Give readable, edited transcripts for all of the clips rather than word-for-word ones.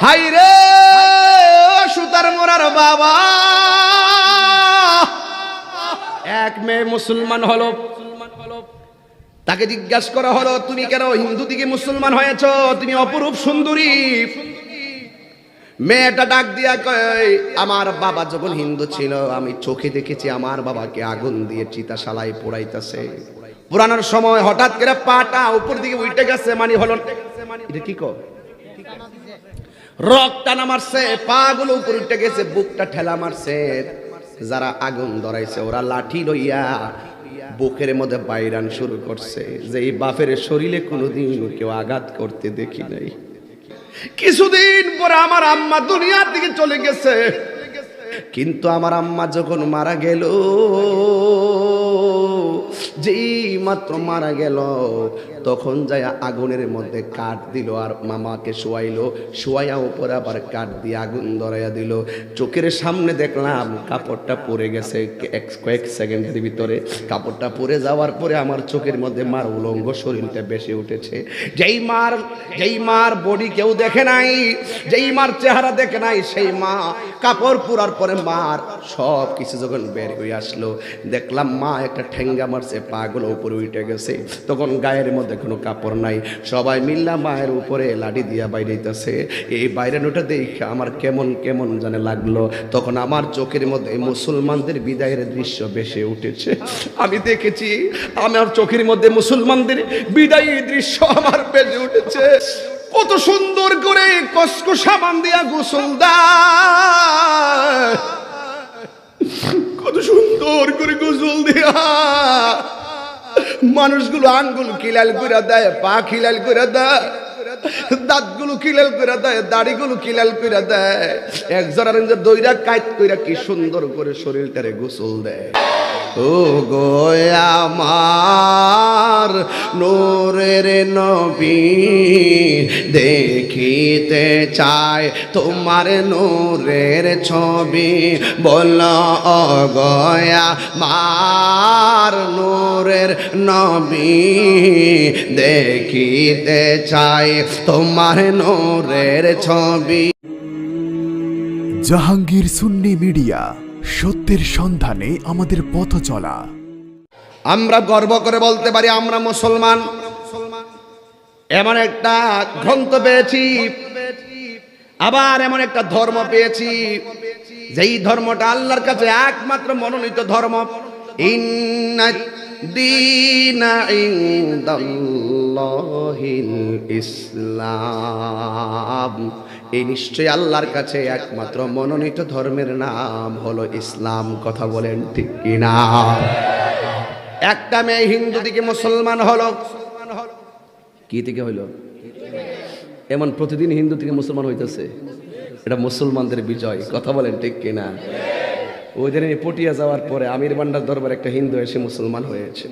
High রে সুতার মোরার বাবা, এক মেয়ে মুসলমান হলো, তাকে জিজ্ঞাসা করা হলো তুমি কেন হিন্দু থেকে মুসলমান হয়েছো, তুমি অপরূপ সুন্দরী। মেয়েটা ডাক দিয়া কয় আমার বাবা যখন হিন্দু ছিল আমি চোখে দেখেছি আমার বাবাকে আগুন দিয়ে চিতাশালায় পোড়াইতেছে। পুরানোর সময় হঠাৎ করে পাটা উপর দিকে উঠে গেছে, মানে হলো এটা কি কো রক টানা মারছে, পা গুলো উপর উঠে গেছে, বুকটা ঠেলা মারছে। যারা আগুন ধরাইছে ওরা লাঠি লইয়া বুকের মধ্যে বাইরান শুরু করছে, যে এই বাপের শরীরে কোনোদিন কেউ আঘাত করতে দেখি নাই। কিছুদিন পরে আমার আম্মা দুনিয়া থেকে চলে গেছে, কিন্তু আমার আম্মা যখন মারা গেল, যেই মাত্র মারা গেল তখন যায় আগুনের মধ্যে কাঠ দিল আর মামাকে শোয়াইলো, শোয়াইয়া উপরে আবার কাঠ দিয়ে আগুন ধরাইয়া দিল। চোখের সামনে দেখলাম কাপড়টা পরে গেছে, কয়েক সেকেন্ডের ভিতরে কাপড়টা পরে যাওয়ার পরে আমার চোখের মধ্যে মার উলঙ্গ শরীরটা বেশি উঠেছে। যেই মার বডি কেউ দেখে নাই, যেই মার চেহারা দেখে নাই, সেই মা কাপড় পুরার পরে মার সব কিছু যখন বের হয়ে আসলো, দেখলাম মা একটা ঠেঙ্গা মারছে, পা গুলো উপরে উঠে গেছে। তখন গায়ের মধ্যে কোনো কাপড় নাই, সবাই মিল্লা মায়ের উপরে লাঠি দিয়া বাইরেইতেছে। এই বাইরানোটা দেখে আমার কেমন কেমন জানে লাগলো। তখন আমার চোখের মধ্যে মুসলমানদের বিদায়ের দৃশ্য ভেসে উঠেছে। আমি দেখেছি আমার চোখের মধ্যে মুসলমানদের বিদায়ী দৃশ্য আমার ভেসে উঠেছে। কত সুন্দর করে কসকো সাবান দিয়া গোসল দেয়, কত সুন্দর করে গোসল দিয়া মানুষগুলো আঙ্গুল খিলাল করে দেয়, পা খিলাল করে দেয়, দাঁতগুলো খিলাল করে দেয়, দাড়িগুলো খিলাল করে দেয়, একজনের দইরা কাইত কইরা কি সুন্দর করে শরীরটারে গোসল দেয়। ও গো আমার নূরের নবী, দেখিতে চায় তোমার নূরের ছবি, বলো ও গো আমার নূরের নবী, দেখিতে চায় তোমার নূরের ছবি। জাহাঙ্গীর সুন্নি মিডিয়া, সত্যের সন্ধানে আমাদের পথ চলা। আমরা গর্ব করে বলতে পারি আমরা মুসলমান। এমন একটা গ্রন্থ পেয়েছি, আবার এমন একটা ধর্ম পেয়েছি, যেই ধর্মটা আল্লাহর কাছে একমাত্র মনোনীত ধর্ম। ইন্নাদ দীনা ইনদাল্লাহিল ইসলাম, এই নিশ্চয়ই আল্লাহর কাছে একমাত্র মনোনীত ধর্মের নাম হলো ইসলাম। কথা বলেন ঠিক কিনা? একটা মেয়ে হিন্দু থেকে মুসলমান হলো, কি থেকে হইল? এমন প্রতিদিন হিন্দু থেকে মুসলমান হইতেছে, এটা মুসলমানদের বিজয়। কথা বলেন ঠিক কিনা? ওই দিন পটিয়া যাওয়ার পরে আমির বান্ডার দরবার একটা হিন্দু এসে মুসলমান হয়েছে।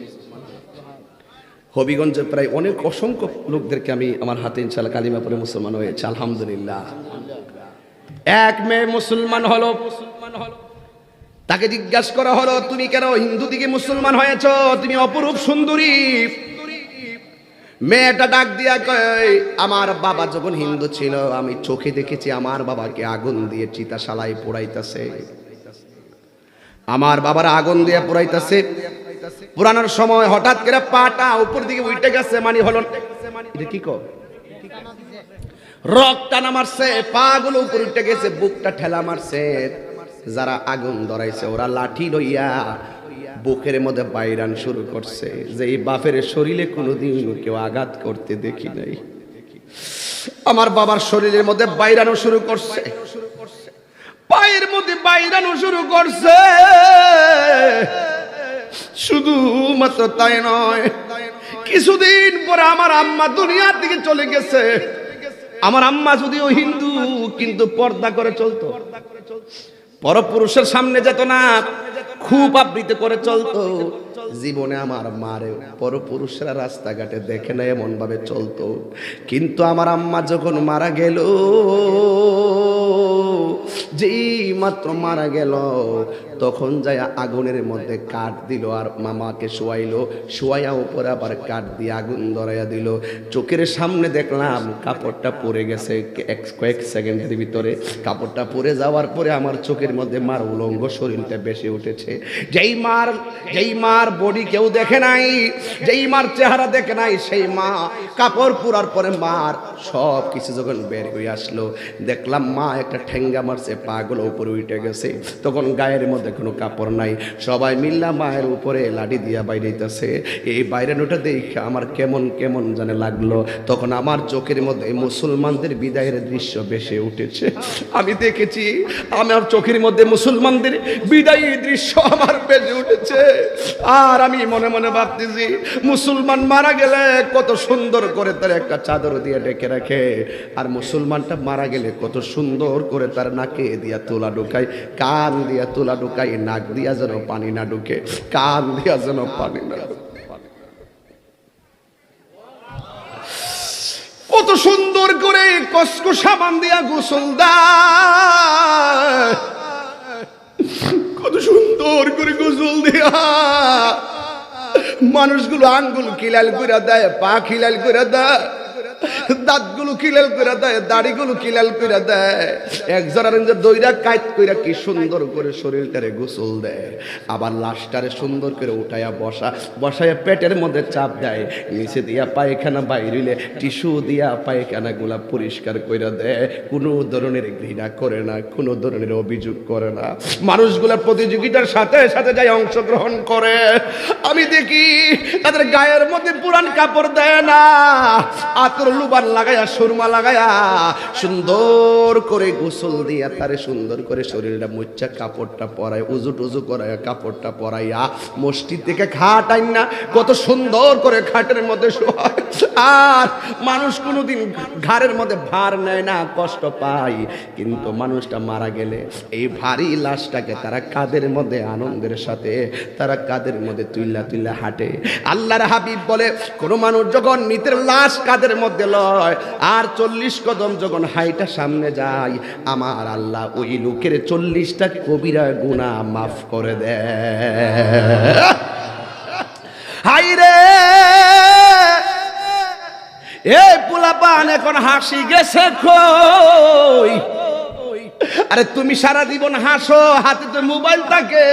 হবিগঞ্জে প্রায় অনেক অসংখ্য লোকদেরকে আমি আমার হাতে ইনশাআল্লাহ কালিমা পড়ে মুসলমান হয়েছে, আলহামদুলিল্লাহ। এক মেয়ে মুসলমান হলো, তাকে জিজ্ঞাসা করা হলো তুমি কেন হিন্দু থেকে মুসলমান হয়েছো, তুমি অপরূপ সুন্দরী। মেয়েটা ডাক দিয়া কয় আমার বাবা যখন হিন্দু ছিল আমি চোখে দেখেছি আমার বাবাকে আগুন দিয়ে চিতাশালায় পোড়াইতেছে, আমার বাবার আগুন দিয়ে পোড়াইতেছে। পুরানোর সময় হঠাৎ করে পাটা উপর দিকে উঠে গেছে, মানে হলো এটা কি কো রক টানা মারছে, পা গুলো উপর উঠে গেছে, বুকটা ঠেলা মারছে। যারা আগুন ধরাইছে ওরা লাঠি লইয়া বুকের মধ্যে বাইরান শুরু করছে, যে এই বাপের শরীরে কোনোদিন কেউ আঘাত করতে দেখি নাই। আমার বাবার শরীরের মধ্যে বাইরানো শুরু করছে, পায়ের মধ্যে বাইরানো শুরু করছে। শুধু মাত্র তাই নয়, কিছুদিন পরে আমার আম্মা দুনিয়া থেকে চলে গেছে। আমার আম্মা যদিও হিন্দু কিন্তু পর্দা করে চলতো, পরপুরুষের সামনে যেত না, খুব আবৃত করে চলতো। জীবনে আমার মারে পরপুরুষরা রাস্তাঘাটে দেখে না এমন ভাবে চলতো। কিন্তু আমার আম্মা যখন মারা গেল, যেই মাত্র মারা গেল তখন যায় আগুনের মধ্যে কাঠ দিল আর মামাকে শোয়াইলো, শোয়াইয়া উপরে আবার কাঠ দিয়ে আগুন ধরাইয়া দিল। চোখের সামনে দেখলাম কাপড়টা পরে গেছে, কয়েক সেকেন্ডের ভিতরে কাপড়টা পরে যাওয়ার পরে আমার চোখের মধ্যে মার উলঙ্গ শরীরটা বেশি উঠেছে। যেই মার বডি কেউ দেখে নাই, যেই মার চেহারা দেখে নাই, সেই মা কাপড় পুরার পরে মার সব কিছু যখন বের হয়ে আসলো, দেখলাম মা একটা ঠেঙ্গা মারছে, পা গুলো উপরে উঠে গেছে। তখন গায়ের মধ্যে কোনো কাপড় নাই, সবাই মিল্লা মায়ের উপরে লাঠি দিয়া বাইরেইতেছে। এই বাইরে নোটা দেখে আমার কেমন কেমন জানে লাগলো। তখন আমার চোখের মধ্যে মুসলমানদের বিদায়ের দৃশ্য বেশি উঠেছে। আমি দেখেছি আমার চোখের মধ্যে মুসলমানদের বিদায়ী দৃশ্য আমার বেশি উঠেছে। আর আমি মনে মনে ভাবতেছি, মুসলমান মারা গেলে কত সুন্দর করে তার একটা চাদর দিয়ে ডেকে রাখে, আর মুসলমানটা মারা গেলে কত সুন্দর করে তার নাকে দিয়া তুলা ঢুকায়, কান দিয়া তুলা ঢুকায়, নাক দিয়া যেন পানি না ঢুকে, কান দিয়া যেন পানি না ঢুকে। কত সুন্দর করে কসকো সাবান দিয়া গোসল দেয়, কত সুন্দর করে গোসল দিয়া মানুষগুলো আঙ্গুল খিলাল করে দেয়, পা খিলাল করে দেয়, দাঁতগুলো খিলাল করে দেয়, দাড়িগুলো খিলাল করে দেয়, একজনের দইরা কাইত কইরা কি সুন্দর করে শরীরটারে গোসল দেয়। আবার লাশটারে সুন্দর করে উঠাইয়া বসাইয়া পেটের মধ্যে চাপ দেয়, নিচে দিয়া পায়খানা বাইরিলে টিস্যু দিয়া পায়খানা গুলা পরিষ্কার করে দেয়। কোনো ধরনের ঘৃণা করে না, কোনো ধরনের অভিযোগ করে না, মানুষগুলা প্রতিযোগিতার সাথে সাথে যায় অংশগ্রহণ করে। আমি দেখি তাদের গায়ের মধ্যে পুরান কাপড় দেয় না, আতর লুবান লাগায়া সুরমা লাগায়া সুন্দর করে গোসল দিয়া তারে সুন্দর করে শরীরটা মুচ্ছা কাপড়টা পরায়, উজু টুজু করায় কাপড়টা পরাইয়া মসজিদ থেকে খাট আইন না কত সুন্দর করে খাটের মধ্যে শোয়ায়। আর মানুষ কোনোদিন ঘাড়ের মধ্যে ভার নেয় না, কষ্ট পায়, কিন্তু মানুষটা মারা গেলে এই ভারী লাশটাকে তারা কাদের মধ্যে আনন্দের সাথে তারা কাদের মধ্যে তুইলা তুইলা হাঁটে। আল্লাহর হাবিব বলে, কোন মানুষ যখন মৃতের লাশ কাদের মধ্যে লয় আর 40 কদম যখন হাইটা সামনে যায়, আমার আল্লাহ ওই লোকের 40টা কবিরা গুনাহ মাফ করে দেয়। হাই রে এই পোলাপান এখন হাসি গেছে কই? আরে তুমি সারা জীবন হাসো, হাতে তো মোবাইল থাকে।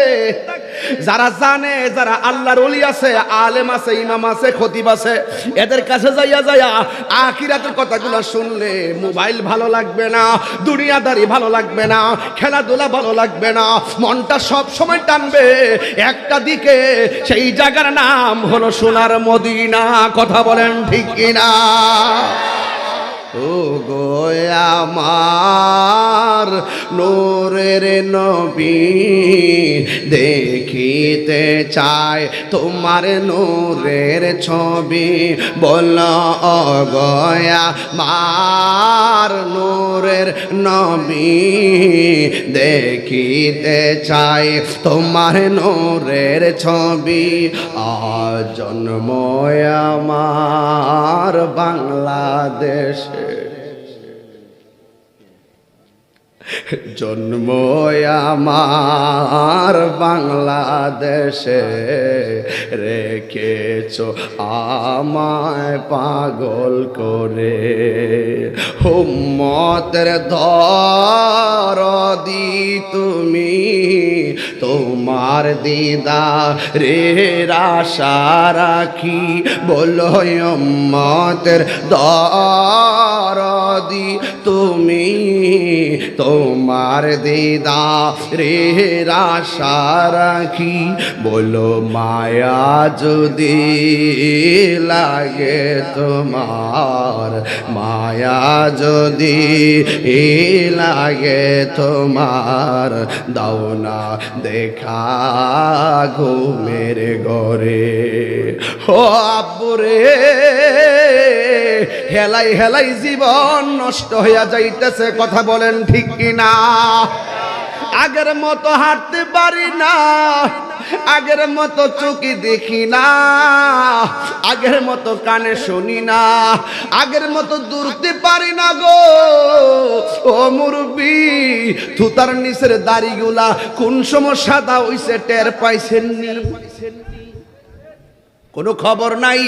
যারা জানে, যারা আল্লাহর ওলি আছে, আলেম আছে, ইমাম আছে, খতিব আছে, এদের কাছে যাইয়া আখিরাতের কথাগুলো শুনলে মোবাইল ভালো লাগবে না, দুনিয়াদারি ভালো লাগবে না, খেলাধুলা ভালো লাগবে না, মনটা সব সময় টানবে একটা দিকে, সেই জায়গার নাম হলো সোনার মদিনা। কথা বলেন ঠিক কিনা? ও গো আমার নূরের নবী, দেখিতে চাই তোমার নূরের ছবি, বল ও গো আমার নূরের নবী, দেখিতে চাই তোমার নূরের ছবি। জন্ম আমার বাংলাদেশে, জন্ম আমার বাংলাদেশে, রেখেছ আমায় পাগল করে, উম্মতের দরদি তুমি, তোমার দিদারের আশা রাখি, বলো উম্মতের দরদি তুমি, তোমার দিদারের আশা রাখি, বলো মায়া যদি লাগে তোমার, মায়া যদি লাগে তোমার, দাও না দেখা ঘুমের ঘরে। ও আব্বুরে, হেলাই হেলাই জীবন নষ্ট হইয়া যাইতেছে। কথা বলেন ঠিক কিনা? আগের মতো হাঁটতে পারি না, আগের মতো চোখে দেখি না, আগের মতো কানে শুনি না, আগের মতো দূরতে পারি না গো। ও মুরব্বি, থুতার নিচের দাড়িগুলা কোন সময় সাদা হইছে টের পাইছেননি? কোনো খবর নাই।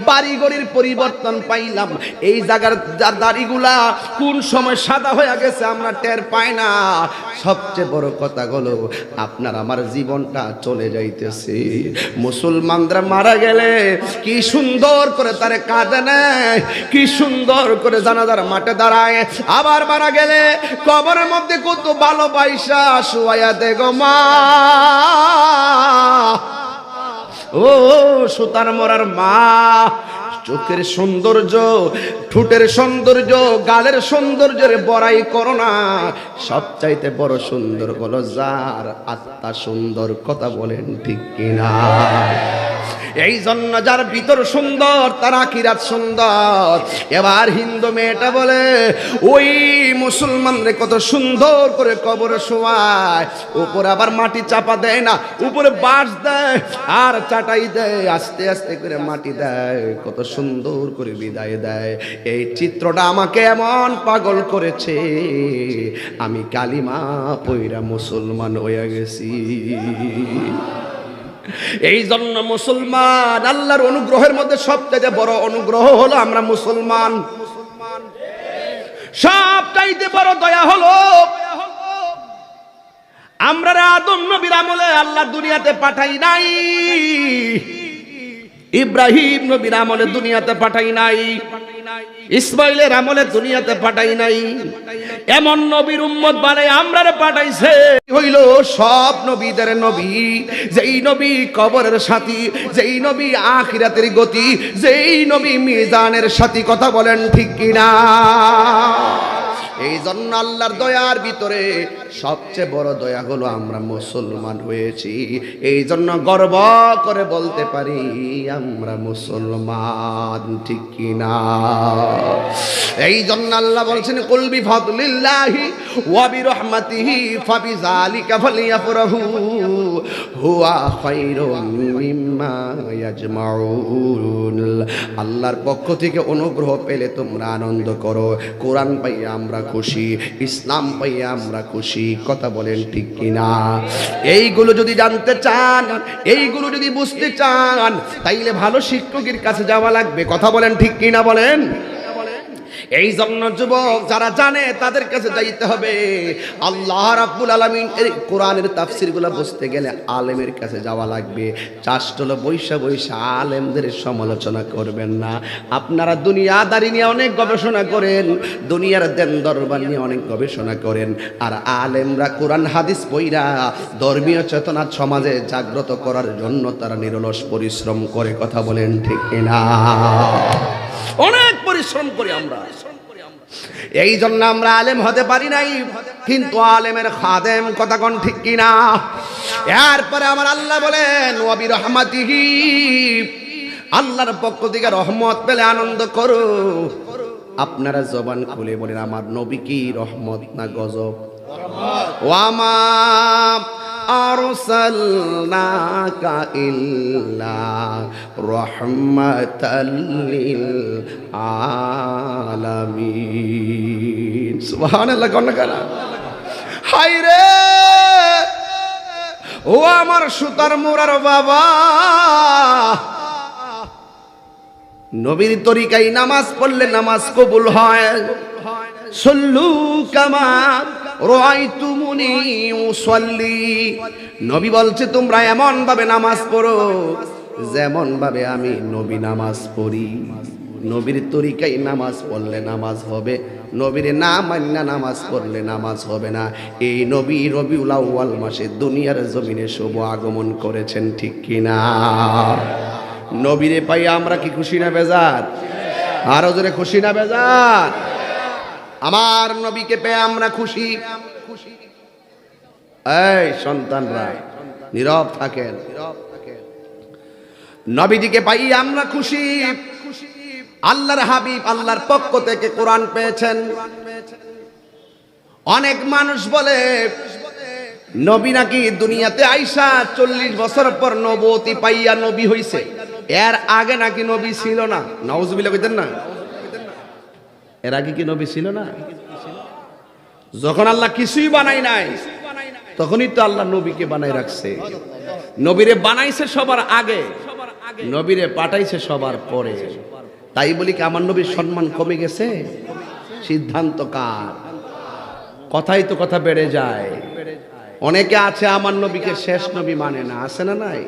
বাড়িঘরের পরিবর্তন পাইলাম, এই জায়গার দাড়িগুলা কোন সময় সাদা হয়ে গেছে আমরা টের পাই না। সবচেয়ে বড় কথা হলো আপনার আমার জীবনটা চলে যাইতেছে। মুসলমানরা মারা গেলে কি সুন্দর করে তারে কাঁদে নেয়, কি সুন্দর করে জানাজার মাঠে দাঁড়ায়। আবার মারা গেলে কবরের মধ্যে কত ভালোবাসা শুয়াইয়া দে গো মা। ও সুতার মরার মা, চোখের সৌন্দর্য, ঠোঁটের সৌন্দর্য, গালের সৌন্দর্যের বড়াই করো না। সবচাইতে বড় সুন্দর হলো যার আত্মা সুন্দর। কথা বলেন ঠিক কিনা? এই জন্য যার ভিতর সুন্দর তার আখিরাত সুন্দর। এবার হিন্দু মেয়েটা বলে ওই মুসলমানরে কত সুন্দর করে কবরে শোয়ায়, উপরে আবার মাটি চাপা দেয় না, উপরে বাঁশ দেয় আর চাটাই দেয়, আস্তে আস্তে করে মাটি দেয়, কত সুন্দর করে বিদায় দেয়। এই চিত্রটা আমাকে এমন পাগল করেছে, আমি কালিমা পইরা মুসলমান হয়ে গেছি। এই জন্য মুসলমান, আল্লাহর অনুগ্রহের মধ্যে সবচেয়ে বড় অনুগ্রহ হলো আমরা মুসলমান। সবচাইতে বড় দয়া হলো আমরা আদম নবীর আমলে আল্লাহ দুনিয়াতে পাঠাই নাই, ইব্রাহিম নবীর আমলে দুনিয়াতে পাঠাই নাই, ইসমাইলের আমলে দুনিয়াতে পাঠাই নাই। এমন নবীর উম্মত বানাই আমরারে পাঠাইছে। হইল সব নবীদের নবী, যেই নবী কবরের সাথী, যেই নবী আখিরাতের গতি, যেই নবী মিজানের সাথী। কথা বলেন ঠিক কিনা? এই জন্য আল্লাহর দয়ার ভিতরে সবচেয়ে বড় দয়া হলো আমরা মুসলমান হয়েছি। এই জন্য গর্ব করে বলতে পারি আমরা মুসলমান, ঠিক কিনা? এই জন্য আল্লাহ বলছেন কুল বিফাদলিল্লাহি ওয়া বিরহমাতিহি ফাবিযালিকা ফালিয়াফরাহু হুয়া খায়রুম মিম্মা ইয়াজমাউন। আল্লাহর পক্ষ থেকে অনুগ্রহ পেলে তোমরা আনন্দ করো। কোরআন পাইয়া আমরা খুশি, ইসলাম পাইয়া আমরা খুশি। কথা বলেন ঠিক কিনা? এইগুলো যদি জানতে চান, এইগুলো যদি বুঝতে চান, তাইলে ভালো শিক্ষকের কাছে যাওয়া লাগবে। কথা বলেন ঠিক কিনা? বলেন। এই জন্য যুবক যারা জানে তাদের কাছে যাইতে হবে। আল্লাহ রাব্বুল আলামিন এর কোরআনের তাফসীরগুলো বুঝতে গেলে আলেমের কাছে যাওয়া লাগবে। চাষ্টল বৈশা বৈশা আলেমদের সমালোচনা করবেন না। আপনারা দুনিয়াদারি নিয়ে অনেক গবেষণা করেন, দুনিয়ার দেন দরবার নিয়ে অনেক গবেষণা করেন, আর আলেমরা কোরআন হাদিস পড়া ধর্মীয় চেতনা সমাজে জাগ্রত করার জন্য তারা নিরলস পরিশ্রম করে। কথা বলেন ঠিক কিনা? অনেক পরিশ্রম করি আমরা। এই জন্য আমরা আলেম হতে পারি নাই, কিন্তু আলেমের খাদেম। কথা কোন ঠিক কিনা? এরপরে আমার আল্লাহ বলেন ওয়া বিরহমাতিহি, আল্লাহর পক্ষ থেকে রহমত পেলে আনন্দ করো। আপনারা জবান খুলে বলেন আমার নবী কি রহমত না গজব? ওয়ামা আরসালনাকা ইল্লা রাহমাতাল লিল আলামিন। সুবহানাল্লাহ। কন্যা হায় রে, ও আমার সুতার মোরার বাবা, নবীর তরিকায় নামাজ পড়লে নামাজ কবুল হয়। সল্লু কামা রাআইতুমুনি উসাল্লি। নবী বলছে তোমরা এমন ভাবে নামাজ পড়ো যেমন ভাবে আমি নবী নামাজ পড়ি। নবীর তরিকায় নামাজ পড়লে নামাজ হবে, নবীর না মান্না নামাজ পড়লে নামাজ হবে না। এই নবী রবিউল আউয়াল মাসে দুনিয়ার জমিনে শুভ আগমন করেছেন, ঠিক কিনা? নবীরে পাই আমরা কি খুশি না বেজার? আরো জোরে খুশি না বেজার? আমার নবীকে পেয়ে আমরা খুশি। এই সন্তানরা নীরব থাকেন। নবীজিকে পাই আমরা খুশি। আল্লাহর হাবিব আল্লাহর পক্ষ থেকে কোরআন পেয়েছেন। অনেক মানুষ বলে নবী নাকি দুনিয়াতে আইসা 40 বছর পর নবুয়তি পাইয়া নবী হইছে, এর আগে নাকি নবী ছিল না। নাউজুবিল্লাহ কইতেন না? এর আগে কি নবী ছিল না? যখন আল্লাহ কিছুই বানাই নাই তখনই তো আল্লাহ নবীকে বানাই রাখছে। নবীরে বানাইছে সবার আগে, নবীরে পাঠাইছে সবার পরে। তাই বলি কি আমার নবীর সম্মান কমে গেছে? সিদ্ধান্ত কার? কথাই তো কথা বেড়ে যায়। অনেকে আছে আমার নবীকে শেষ নবী মানে না, আছে না নাই?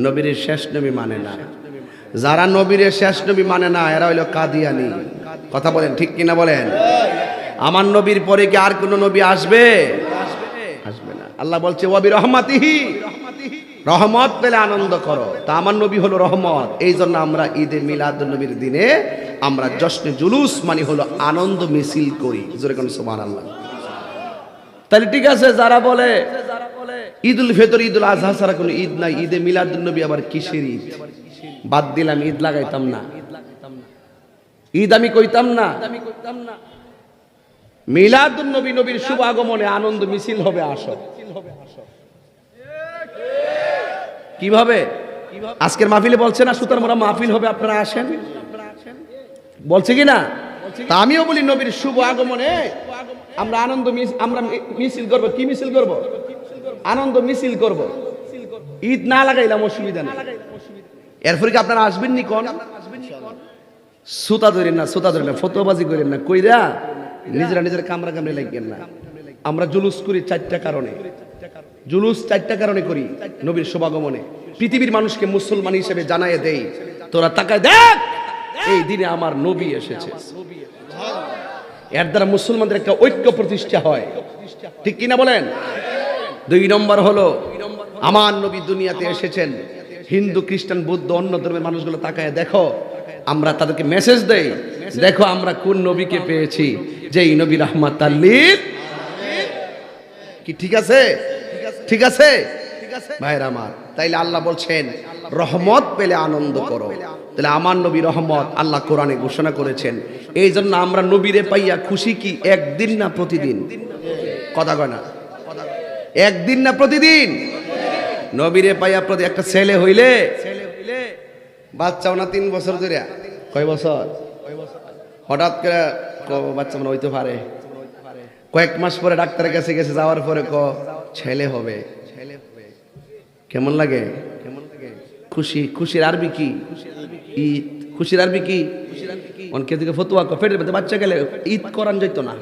নবীর শেষ নবী মানে না। যারা নবীর শেষ নবী মানে না এরা হইল কাদিয়ানি। কথা বলেন ঠিক কিনা বলেন? আমার নবীর পরে কি আর কোন নবী আসবে? আসবে না। আল্লাহ বলছে ওয়াবি রহমাতিহি, রহমত পেলে আনন্দ করো। তা আমার নবী হলো রহমত। এই জন্য আমরা ঈদে মিলাদুন নবীর দিনে আমরা জশ্নে জুলুস মানে হলো আনন্দ মিছিল করি। জোরে কোন সুবহানাল্লাহ। তাহলে ঠিক আছে, যারা বলে ঈদুল ফিতর ঈদুল আজহা ছাড়া কোনো ঈদ নাই, ঈদে মিলাদুন নবী আবার কিসের ঈদ? বাদ দিলাম, ঈদ লাগাইতাম না, ঈদ আমি কইতাম না। মিলাদুন নবী, নবীর শুভ আগমনে আনন্দ মিছিল হবে। আসো কিভাবে? আজকের মাহফিলে বলছে না সুতার মোরা মাহফিল হবে, আপনারা আসেন, বলছে কি না? তা আমিও বলি নবীর শুভ আগমনে আমরা আনন্দ আমরা মিছিল করব। কি মিছিল করব? আনন্দ মিছিল করব। ঈদ না লাগাইলাম অসুবিধা নেই। এরপরে কি আপনারা আসবেন নি? কোন সুতা ধরেন না, সুতা ধরেন না, ফতোয়াবাজি করেন না, কইরা নিজেরা নিজের কামরা কামড়ে লাগবেন না। আমরা জুলুস করি চারটা কারণে। জুলুস চারটা কারণে করি নবীর শুভাগমনে। পৃথিবীর মানুষকে মুসলমান হিসেবে জানায় দেই, তোরা তাকায় দেখ এই দিনে আমার নবী এসেছে। এর দ্বারা মুসলমানদের একটা ঐক্য প্রতিষ্ঠা হয়, ঠিক কিনা বলেন? 2 নম্বর হলো আমার নবী দুনিয়াতে এসেছেন। হিন্দু, খ্রিস্টান, বৌদ্ধ, অন্য ধর্মের মানুষগুলো তাকায় দেখো, আমরা তাদেরকে মেসেজ দেই, দেখো আমরা কোন নবীকে পেয়েছি, যেই নবী রাহমাতাল লিল। কি ঠিক আছে? ঠিক আছে ভাইরা আমার। তাইলে আল্লাহ বলছেন রহমত পেলে আনন্দ করো। তাহলে আমার নবী রহমত আল্লাহ কোরআনে ঘোষণা করেছেন। এই জন্য আমরা নবীরে পাইয়া খুশি কি একদিন না প্রতিদিন? কথা কয় না, একদিন না প্রতিদিন? নবীরে পাইয়া প্রতি একটা ছেলে হইলে বাচ্চাও না 3 বছর ধরে, কয় বছর হঠাৎ করে বাচ্চা মানে হইতে পারে, কয়েক মাস পরে ডাক্তারের কাছে গেছে, যাওয়ার পরে ছেলে হবে। কেমন লাগে? খুশি। খুশির আরবি কি? ঈদ। খুশির আরবি কি? অনেকে দিকে ফতুয়া ফেটের মধ্যে বাচ্চা গেলে ঈদ করান যেত না,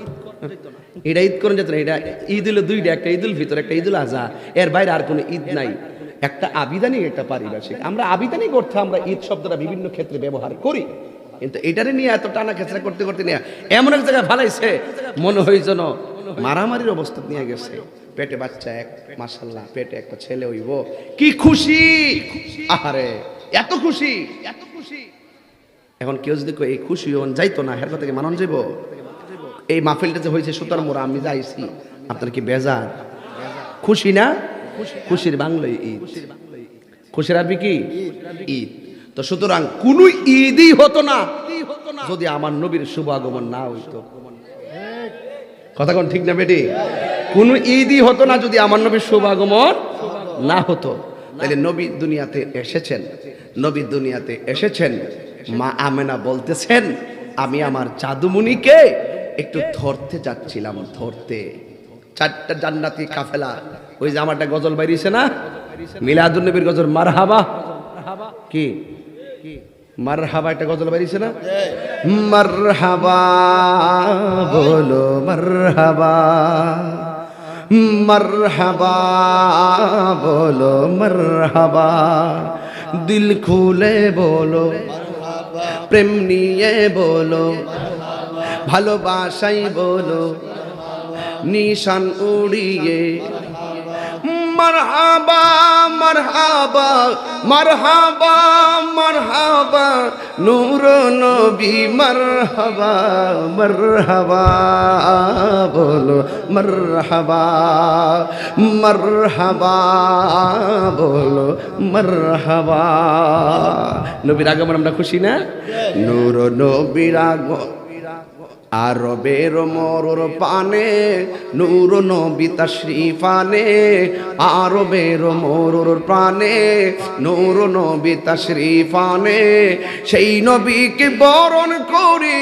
এটা ঈদ করান যেত না। এটা ঈদ হলো 2টা, একটা ঈদুল ফিতর, একটা ঈদুল আজহা। এর বাইরে আর কোনো ঈদ নাই। একটা আবিধানিক, একটা পারিভাষিক। আমরা আবিধানিক অর্থে আমরা ঈদ শব্দটা বিভিন্ন ক্ষেত্রে ব্যবহার করি, কিন্তু এটারে নিয়ে এত টানা খেচড়া করতে করতে নিয়ে এমন এক জায়গায় ফালাইছে মনে হয় যেন মারামারির অবস্থা নিয়ে গেছে। পেটে বাচ্চা এক, মাশাআল্লাহ, পেটে একটা ছেলে হইব, কি খুশি! আহারে এত খুশি, এত খুশি। এখন কেউ যদি এই খুশি হন যাইতো না, হের কথা থেকে মানন যাইব? এই মাহফিলটা যে হয়েছে সুতার মোড়া, আমি যাইছি, আপনার কি বেজার? খুশি না? খুশির বাংলায় ঈদ। খুশির আরবি কি? ঈদ। তো সুতরাং কোন ঈদই হতো না যদি আমার নবীর শুভ আগমন না হইতো। কথা কোন ঠিক না বেটি? কোন ঈদই হতো না যদি আমার নবীর শুভ আগমন না হতো। তাহলে নবী দুনিয়াতে এসেছেন, নবী দুনিয়াতে এসেছেন। মা আমেনা বলতেছেন আমি আমার জাদুমণিকে একটু ধরতে যাচ্ছিলাম, ধরতে। 4টা জান্নাতি কাফেলা, ওই যে আমারটা গজল বাইরিছে না, মিলাদুন নবীর গজল, মারহাবা। কি মারহাবা একটা গজল বাইরিছে না? মারহাবা বলো মারহাবা, মারহাবা বলো মারহাবা, দিল খুলে বলো, প্রেম নিয়ে বলো, ভালোবাসাই বলো, নিশান উড়িয়ে মারহাবা মারহাবা মারহাবা মারহাবা, নূর নবী মারহাবা মারহাবা বলো মারহাবা, মারহাবা বলো মারহাবা। নবীর আগমন আমরা খুশি না? নূর নবীর আগমন আরবের মরুর পানে নূর নবী তাশরীফ আনে, আরবের মরুর প্রাণে নূর নবী তাশরীফ আনে। সেই নবীকে বরণ করে,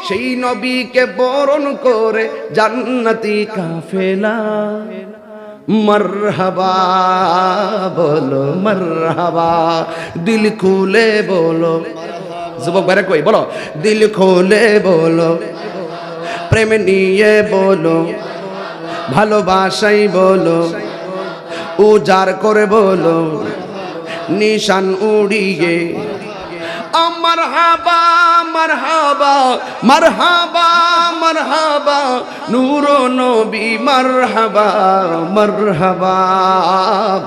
সেই নবীকে বরণ করে জান্নাতি কাফেলা মরহবা বলো মরহবা, দিল খুলে বলো, যুবক ভাইরা কই বলো, দিল খুলে বলো, প্রেম নিয়ে বলো, ভালোবাসাই বলো, উজাড় করে বলো, নিশান উড়িয়ে মারহাবা মারহাবা মারহাবা মারহাবা নূর নবী মারহাবা মারহাবা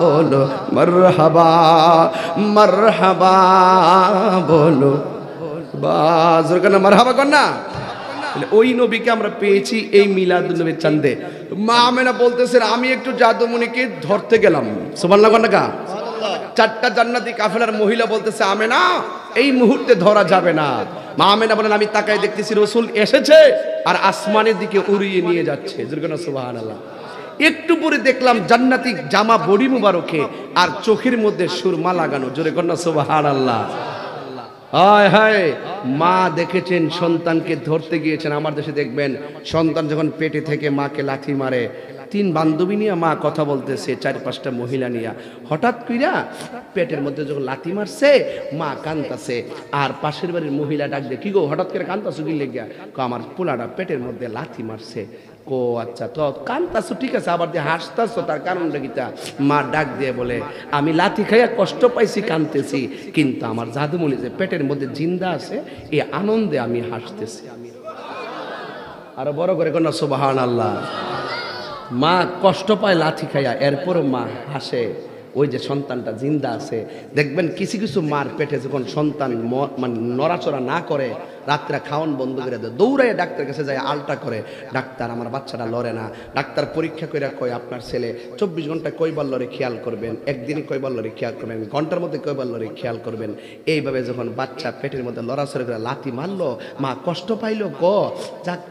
বলো মারহাবা মারহাবা বলো, বাজর কেন মারহাবা কর না। ওই নবীকে আমরা পেয়েছি এই মিলাদুন নবীর চাঁদে। মা আমেনা বলতেছেন আমি একটু জাদুমণিকে ধরতে গেলাম, সুবহানাল্লাহ কন্যা, চারটা জান্নাতি কাফেলার মহিলা বলতেছে আমেনা এই মুহূর্তে ধরা যাবে না। মা আমেনা বলেন আমি তাকায় দেখতেছি রাসূল এসেছে আর আসমানের দিকে উড়িয়ে নিয়ে যাচ্ছে, সুবহানাল্লাহ। একটু পরে দেখলাম জান্নাতি জামা বডি মুবারকে আর চোখের মধ্যে সুরমা লাগানো, জোরে কন্যা সুবহানাল্লাহ। হায় হায়, মা দেখেছেন সন্তানকে ধরতে গিয়েছেন। আমার দেশে দেখবেন সন্তান যখন পেটে থেকে মাকে লাথি মারে, তিন বান্ধবী নিয়ে মা কথা বলতেছে, চার পাঁচটা মহিলা নিয়ে, হঠাৎ কইরা পেটের মধ্যে যখন লাথি মারছে মা কান্তাছে, আর পাশের বাড়ির মহিলা ডাক দিয়ে কি গো হঠাৎ করে কান্তাছো কি লেগিয়া, আমার পোলাটা পেটের মধ্যে লাথি মারছে। ও আচ্ছা, তো কান্তাছো ঠিক আছে, আবার দিয়ে হাসতাছো তার কারণটা কিটা? মা ডাক দিয়ে বলে আমি লাথি খাইয়া কষ্ট পাইছি কানতেছি, কিন্তু আমার জাদুমণি যে পেটের মধ্যে জিন্দা আছে এই আনন্দে আমি হাসতেছি। আরো বড় করে কন্যা সুবহানাল্লাহ। মা কষ্ট পায় লাথি খাইয়া, এরপরও মা হাসে, ওই যে সন্তানটা জিন্দা আছে। দেখবেন কিছু কিছু মার পেটে যখন সন্তান মানে নড়াচড়া না করে, রাত্রে খাওয়ান বন্ধ করে দেয়, দৌড়াইয়া ডাক্তার কাছে যায়, আলটা করে, ডাক্তার আমার বাচ্চাটা লড়ে না। ডাক্তার পরীক্ষা করে কয় আপনার ছেলে 24 ঘন্টায় কয়বার লড়ে খেয়াল করবেন, একদিনে কয়বার লড়ে খেয়াল করবেন, ঘন্টার মধ্যে কয়বার লড়ে খেয়াল করবেন। এইভাবে যখন বাচ্চা পেটের মধ্যে লড়াচড়া করে লাথি মারলো, মা কষ্ট পাইলো, যাক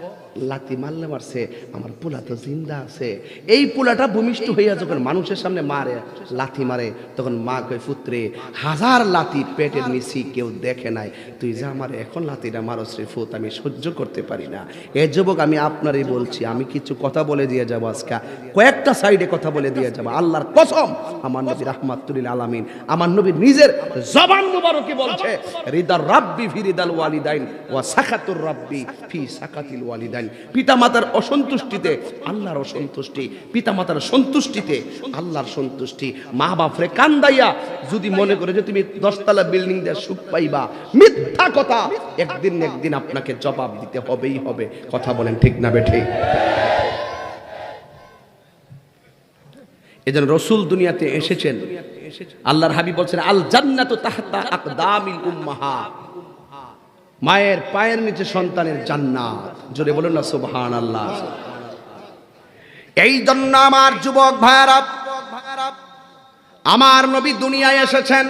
লাথি মারলে মারছে, আমার পোলা তো জিন্দা আছে। এই পোলাটা ভূমিষ্ঠ হইয়া যখন মানুষের সামনে মারে লাথি মারে, তখন মা কয় পুত্রে হাজার লাথি পেটের নিচি কেউ দেখে নাই, তুই যা আমার এখন লাথিটা মারস রে ফুত, আমি সহ্য করতে পারি না। এ যুবক আমি আপনারই বলছি, আমি কিছু কথা বলে দিয়ে যাবো আজকে, কয়েকটা সাইডে কথা বলে দিয়ে যাবো, আল্লাহর কসম। আমার নবী রাহমাতুল লিল আলামিন, আমার নবীর নিজের জবান মুবারকে বলছে রিদার রাব্বি ফি রিদাল ওয়ালিদাইন ওয়া সাকাতুর রাব্বি ফি সাকাতিল ওয়ালিদাইন। পিতামাতার অসন্তুষ্টিতে আল্লাহর অসন্তুষ্টি, পিতামাতার সন্তুষ্টিতে আল্লাহর সন্তুষ্টি। মা বাপরে কান্দাইয়া যদি মনে করে যে তুমি 10 তলা বিল্ডিং দিয়ে সুখ পাইবা, মিথ্যা কথা। একদিন না একদিন আপনাকে জবাব দিতে হবেই হবে। কথা বলেন ঠিক না বেঠিক? এজন্য রাসূল দুনিয়াতে এসেছেন, আল্লাহর হাবিব বলছেন আল জান্নাতু তাহতা আকদামিল উম্মাহাত, মায়ের পায়ের নিচে সন্তানের জান্নাত। জোরে বলুন না সুবহানাল্লাহ। এই জন্য আমার যুবক ভাইরা, আমার নবী দুনিয়ায় এসেছেন,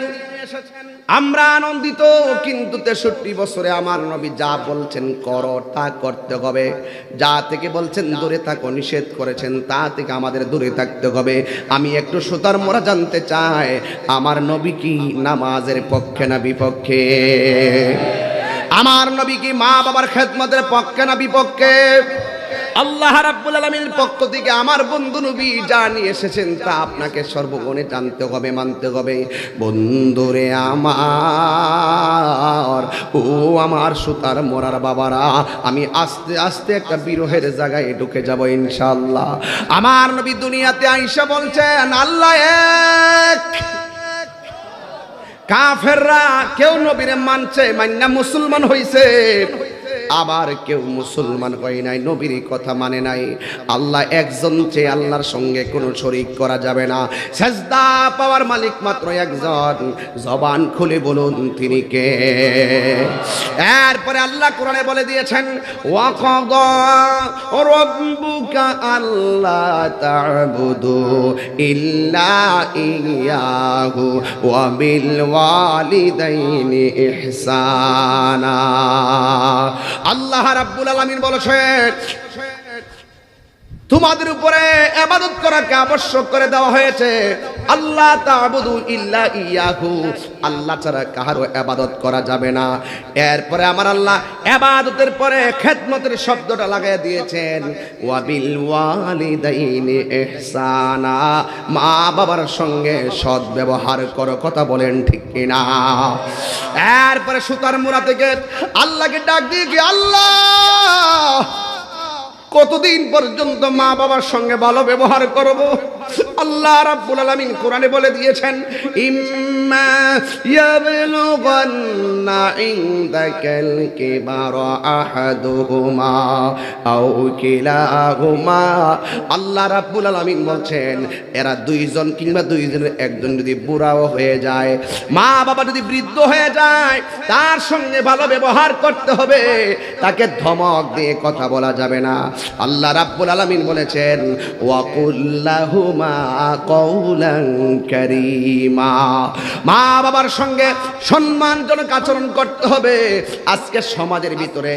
আমরা আনন্দিত, কিন্তু 63 বছরে আমার নবী যা বলছেন করো তা করতে হবে, যা থেকে বলছেন দূরে থাকো নিষেধ করেছেন তা থেকে আমাদের দূরে থাকতে হবে। আমি একটু সুতার মোড়া জানতে চাই, আমার নবী কি নামাজের পক্ষে না বিপক্ষে? আমার নবী কি মা বাবার খেদমতের পক্ষে না বিপক্ষে? আল্লাহ রাব্বুল আলামিনের পক্ষ থেকে আমার বন্ধু নবী যা নিয়ে এসেছেন তা আপনাকে সর্বগুণে জানতে হবে, মানতে হবে। বন্ধুরে আমার, ও আমার সুতার মোরার বাবারা, আমি আস্তে আস্তে একটা বিরহের জায়গায় ঢুকে যাব ইনশাআল্লাহ। আমার নবী দুনিয়াতে আইসা বলছেন আল্লাহ এক। কাফেররা কেউ নবীরে মানছে, মান্না মুসলমান হইছে, আবার কেউ মুসলমান হয় নাই, নবীর কথা মানে নাই। আল্লাহ একজন, চেয়ে আল্লাহর সঙ্গে কোনো শরীক করা যাবে না। সেজদা পাওয়ার মালিক মাত্র একজন, জবান খুলে বলুন তিনি কে? এরপরে আল্লাহ কোরআনে বলে দিয়েছেন ওয়াকাদা রাব্বুকা আল্লা তা'বুদু ইল্লা ইয়াহু ওয়া বিল ওয়ালিদাইনি ইহসানা। আল্লাহ রাব্বুল আলামিন বলেছেন তোমাদের উপরে ইবাদত করাকে আবশ্যক করে দেওয়া হয়েছে। আল্লাহ তা'বুদু ইল্লা ইয়াহু, আল্লাহ ছাড়া কারো ইবাদত করা যাবে না। এরপরে আমার আল্লাহ ইবাদতের পরে খেদমতের শব্দটা লাগিয়ে দিয়েছেন, ওয়া বিল ওয়ালিদাইনি ইহসানা, মা বাবার সঙ্গে সৎ ব্যবহার করো। কথা বলেন ঠিক কিনা? এরপরে সুতার মুড়া থেকে আল্লাহকে ডাক দিয়ে কি, আল্লাহ কতদিন পর্যন্ত মা বাবার সঙ্গে ভালো ব্যবহার করব? আল্লাহ রাব্বুল আলামিন কোরআনে বলে দিয়েছেন, ইম্মা ইয়াবলুগান্না ইনদাকাল কিবারা আহাদুহুমা আও কিলাহুমা। আল্লাহ রাব্বুল আলামিন বলছেন এরা দুইজন কিংবা দুইজনের একজন যদি বুড়াও হয়ে যায়, মা বাবা যদি বৃদ্ধ হয়ে যায়, তার সঙ্গে ভালো ব্যবহার করতে হবে, তাকে ধমক দিয়ে কথা বলা যাবে না। আল্লাহ রাব্বুল আলামিন বলেছেন, ওয়া কুল্লাহুমা কওলান কারীমা, মা বাবার সঙ্গে সম্মানজনক আচরণ করতে হবে। আজকে সমাজের ভিতরে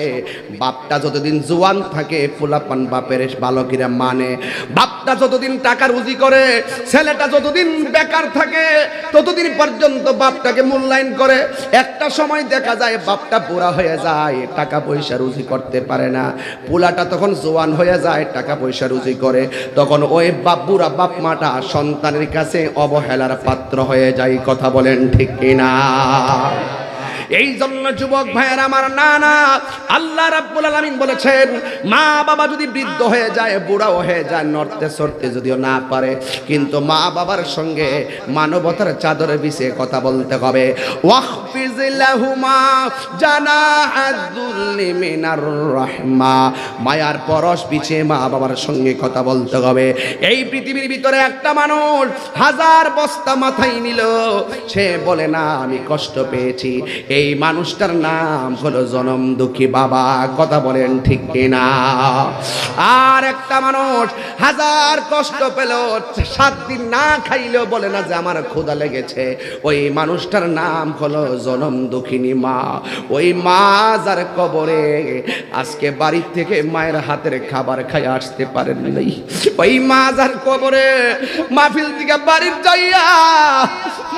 বাপটা যতদিন জোয়ান থাকে ফুলাপান বাপের ভালো কিরা মানে, বাপটা যতদিন টাকা রুজি করে, ছেলেটা যতদিন বেকার থাকে ততদিন পর্যন্ত বাপটাকে মূল্যায়ন করে। একটা সময় দেখা যায় বাপটা বুড়া হয়ে যায়, টাকা পয়সা রুজি করতে পারে না, পোলাটা তখন জোয়ান হয়ে যায়, টাকা পয়সা রুজি করে, তখন ওই বুড়া বাপ মাটা সন্তানের কাছে অবহেলার পাত্র হয়ে যায়। কথা বলেন ঠিক কিনা? এই জন্য যুবক ভাইয়ের আমার, না আল্লাহ রাব্বুল আলামিন বলেছেন মা বাবা যদি বৃদ্ধ হয়ে যায়, বুড়াও হয়ে যায়, নড়তে চড়তে যদিও না পারে, কিন্তু মা বাবার সঙ্গে মানবতার চাদরে বিছিয়ে কথা বলতে হবে। ওয়াখফিজ লাহুমা জানাহাযুল্লি মিনার রাহমা, মায়ার পরশ বিছিয়ে মা বাবার সঙ্গে কথা বলতে হবে। এই পৃথিবীর ভিতরে একটা মানুষ হাজার বস্তা মাথায় নিল, সে বলে না আমি কষ্ট পেয়েছি, এই মানুষটার নাম হলো জনম দুঃখী বাবা। কথা বলেন ঠিক কিনা? আর একটা মানুষ হাজার কষ্ট পেল, 7 দিন না খাইলেও বলে না যে আমার ক্ষুধা লেগেছে, ওই মানুষটার নাম হলো জনম দুঃখিনী মা। ওই মা যার কবরে আজকে বাড়ি থেকে মায়ের হাতের খাবার খাই আসতে পারেন নাই, ওই মা যার কবরে মাহফিল থেকে বাড়ি যাইয়া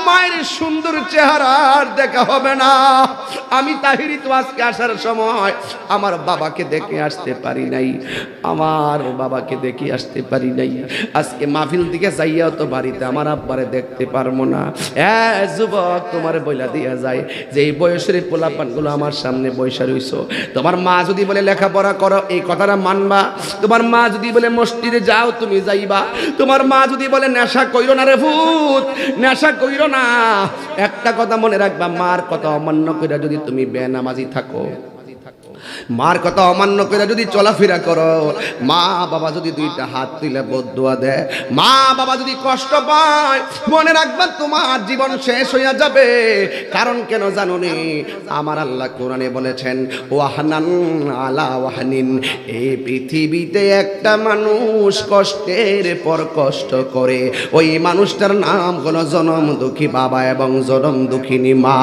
মায়ের সুন্দর চেহারা আর দেখা হবে না। আমি তাহিরি তো আজকে আসার সময় আমার বাবাকে দেখে আসতে পারি নাই, আমার বাবাকে দেখে আসতে পারি নাই, আজকে মাহফিল দিকে যাইয়াও তো বাড়িতে আমার আব্বারে দেখতে পারবো না। যুবক তোমার বইলা দিয়া যায় যে এই বয়সের পোলাপানগুলো আমার সামনে বৈশা রইছো, তোমার মা যদি বলে লেখাপড়া করো এই কথাটা মানবা, তোমার মা যদি বলে মসজিদে যাও তুমি যাইবা, তোমার মা যদি বলে নেশা কইরো না রে ভূত, নেশা কইরো না, একটা কথা মনে রাখবা, মার কথা অমান্য করে যদি তুমি বেনামাজি থাকো, মার কথা অমান্য করে যদি চলাফেরা করো, মা বাবা যদি দুইটা হাত তুলে বদদুয়া দেয়, মা বাবা যদি কষ্ট পায়, মনে রাখবা তোমার জীবন শেষ হইয়া যাবে। কারণ কেন জানুনি? আমার আল্লাহ কোরআনে বলেছেন ওয়াহানান আলা ওয়াহানিন, এই পৃথিবীতে একটা মানুষ কষ্টের পর কষ্ট করে, ওই মানুষটার নাম হলো জনম দুঃখী বাবা এবং জনম দুঃখিনী মা।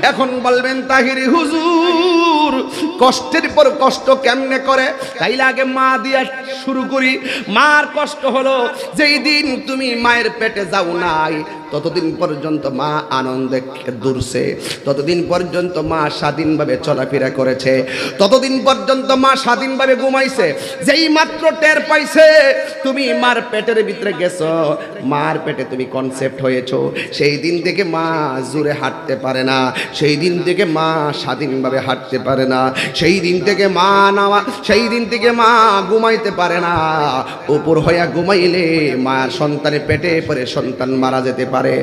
এখন বলবেন তাহিরি হুজুর কষ্টের পর কষ্ট কেমনে করে? তাইলে আগে মা দিয়া শুরু করি। মার কষ্ট হলো যেই দিন তুমি মায়ের পেটে যাও নাই, ততদিন পর্যন্ত মা আনন্দে দূরছে, ততদিন পর্যন্ত মা স্বাধীনভাবে চলাফেরা করেছে, ততদিন পর্যন্ত মা স্বাধীনভাবে ঘুমাইছে। যেই মাত্র টের পাইছে তুমি মার পেটের ভিতরে গেছো, মার পেটে তুমি কনসেপ্ট হয়েছো, সেই দিন থেকে মা জোরে হাঁটতে পারে না, সেই দিন থেকে মা স্বাধীনভাবে হাঁটতে পারে না, সেই দিন থেকে মা নামা, সেই দিন থেকে মা ঘুমাইতে পারে না। উপর হইয়া ঘুমাইলে মার সন্তানের পেটে পড়ে সন্তান মারা যেতে পারে।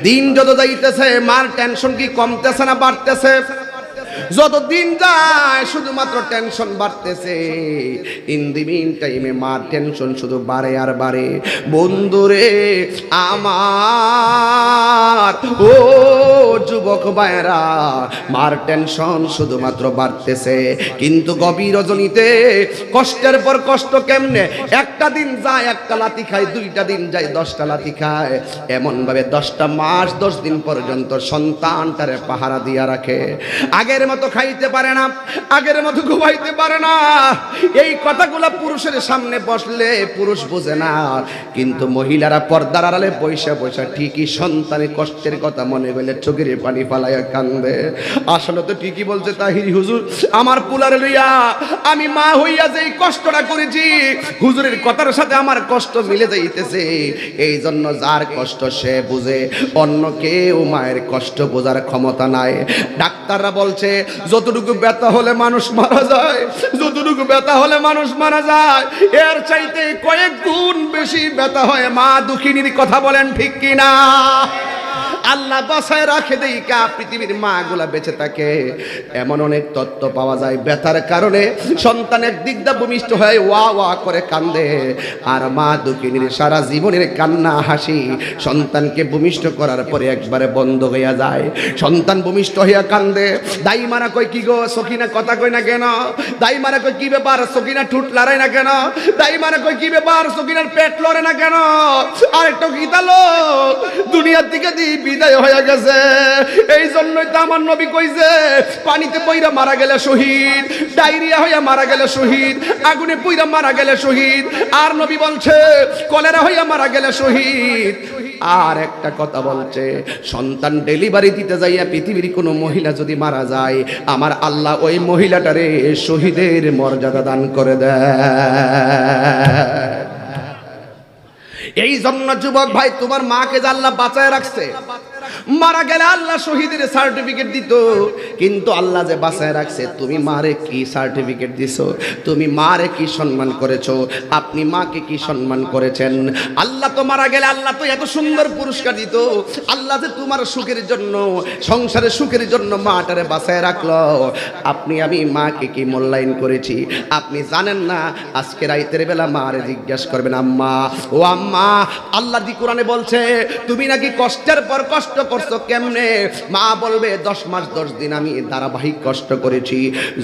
দিন যত যাইতেছে মার টেনশন কি কমতেছে না বাড়তেছে? যত দিন যায় শুধুমাত্র টেনশন বাড়তেছে। ইন দি মিন টাইমে মার টেনশন শুধু বাড়ে আর বাড়ে। বন্ধুরে আমার, ও যুবক ভাইরা, মার টেনশন শুধুমাত্র বাড়তেছে, কিন্তু গভীর রজনীতে কষ্টের পর কষ্ট কেমনে? একটা দিন যায় একটা লাথি খায়, 2টা দিন যায় 10টা লাথি খায়, এমন ভাবে 10টা মাস 10 দিন পর্যন্ত সন্তানটারে পাহারা দিয়া রাখে। আগের মতো খাইতে পারে না, আগের মতো ঘুমাইতে পারে না। এই কথাগুলো পুরুষের সামনে বসলে পুরুষ বোঝে না, কিন্তু মহিলারা পর্দার আড়ালে পয়সা পয়সা ঠিকই সন্তানের কষ্টের কথা মনে হইলে চোখের পানি ফালাইয়া কান্দে। আসলে তো ঠিকই বলছে তাহিরি হুজুর, আমার পুলার লইয়া আমি মা হইয়া যেই কষ্টটা করেছি, হুজুরের কথার সাথে আমার কষ্ট মিলে যাইতেছে। এই জন্য যার কষ্ট সে বুঝে, অন্য কেউ মায়ের কষ্ট বোঝার ক্ষমতা নাই। ডাক্তাররা বলছে যতটুকু ব্যথা হলে মানুষ মারা যায়, যতটুকু ব্যথা হলে মানুষ মারা যায়, এর চাইতে কয়েক গুণ বেশি ব্যথা হয় মা দুঃখিনীর। কথা বলেন ঠিক কিনা? আল্লাহ বাসায় রাখে দেইকা পৃথিবীর মা গুলা বেঁচে থাকে। এমন অনেক তত্ত্ব পাওয়া যায়, ব্যথার কারণে সন্তান একদিক দা ভূমিষ্ঠ হয়ে ওয়া ওয়া করে কান্দে, আর মা দুঃখিনীর সারা জীবনের কান্না হাসি সন্তানকে ভূমিষ্ঠ করার পরে একবারে বন্ধ হইয়া যায়। সন্তান ভূমিষ্ঠ হইয়া কান্দে, দাইমারা কই কি গো সখিনা কথা কই না কেন? দাইমারা কই কি ব্যাপার সখিনা ঠুট লড়াই না কেন? দাইমারা কই কি ব্যাপার সখিনার পেট লড়ে না কেন? আরেকটা গীতালো দুনিয়ার দিকে দি বিদায় হয়ে গেছে। এই জন্যই তো আমার নবী কইছে, পানিতে পইরা মারা গেলে শহীদ, ডায়রিয়া হইয়া মারা গেলে শহীদ, আগুনে পইরা মারা গেলে শহীদ, আর নবী বলছে কলেরা হইয়া মারা গেলে শহীদ। আর একটা কথা বলছে, সন্তান ডেলিভারি দিতে যাইয়া পৃথিবীর কোনো মহিলা যদি মারা যায়, আমার আল্লাহ ওই মহিলাটারে শহীদের মর্যাদা দান করে দেয়। এই জন্য যুবক ভাই, তোমার মাকে যে আল্লাহ বাঁচায় রাখছে, মারা গেলে আল্লাহ শহীদের সার্টিফিকেট দিত, কিন্তু আল্লাহ যে বাঁচায় রাখছে, তুমি মারে কি সার্টিফিকেট দিছো? তুমি মারে কি সম্মান করেছো? আপনি মাকে কি সম্মান করেছেন? আল্লাহ তো মারা গেলে আল্লাহ তো এত সুন্দর পুরস্কার দিত। আল্লাহ যে তোমার সুখের জন্য, সংসারের সুখের জন্য মাটারে বাঁচায় রাখলো, আপনি আমি মাকে কি মূল্যায়ন করেছি আপনি জানেন না। আজকে রাতের বেলা মারে জিজ্ঞাসা করবেন, আম্মা ও আম্মা, আল্লাহ দি কোরআনে বলছে তুমি নাকি কষ্টের পর কষ্ট করছো, কেমনে? মা বলবে 10 মাস 10 দিন আমি ধারাবাহিক কষ্ট করেছি।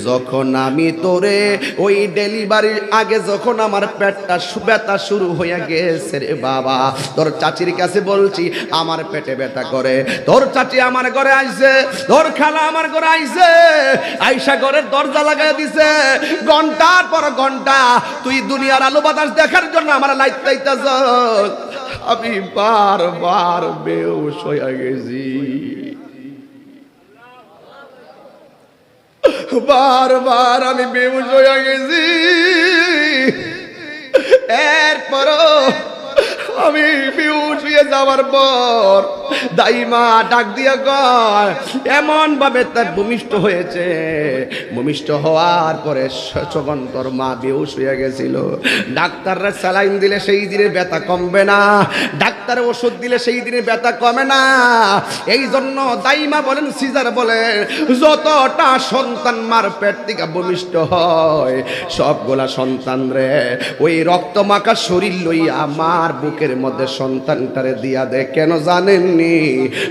যখন আমি তোরে ওই ডেলিভারির আগে যখন আমার পেটটা ব্যথা শুরু হয়ে গেছে রে বাবা, তোর চাচির কাছে বলছি আমার পেটে ব্যথা করে, তোর চাচি আমার ঘরে আইছে, তোর খালা আমার ঘরে আইছে, আইসা ঘরের দরজা লাগাই দিছে, ঘন্টার পর ঘন্টা তুই দুনিয়ার আলো বাতাস দেখার জন্য আমার লাইট লাইতাছ। আমি বারবার বেহুশ হয়ে গেছি, বারবার আমি বেহুশ হয়ে গেছি। এরপরও আমি বেহুশ হয়ে যাওয়ার পর দাইমা ডাক দিয়া কয়, এমন ভাবে তার ভূমিষ্ঠ হয়েছে, ভূমিষ্ঠ হওয়ার পরে যখন তোর মা বেহুশ হয়ে গেছিল, ডাক্তাররা স্যালাইন দিলে সেই দিনে ব্যথা কমবে না, ডাক্তার ওষুধ দিলে সেই দিনে ব্যথা কমে না। এই জন্য দাইমা বলেন, সিজার বলেন, যতটা সন্তান মার পেট থেকে ভূমিষ্ঠ হয়, সবগুলা সন্তান রে ওই রক্ত মাখা শরীর লইয়া মার বুকের মধ্যে সন্তানটারে দিয়া দেয়। কেন জানেননি?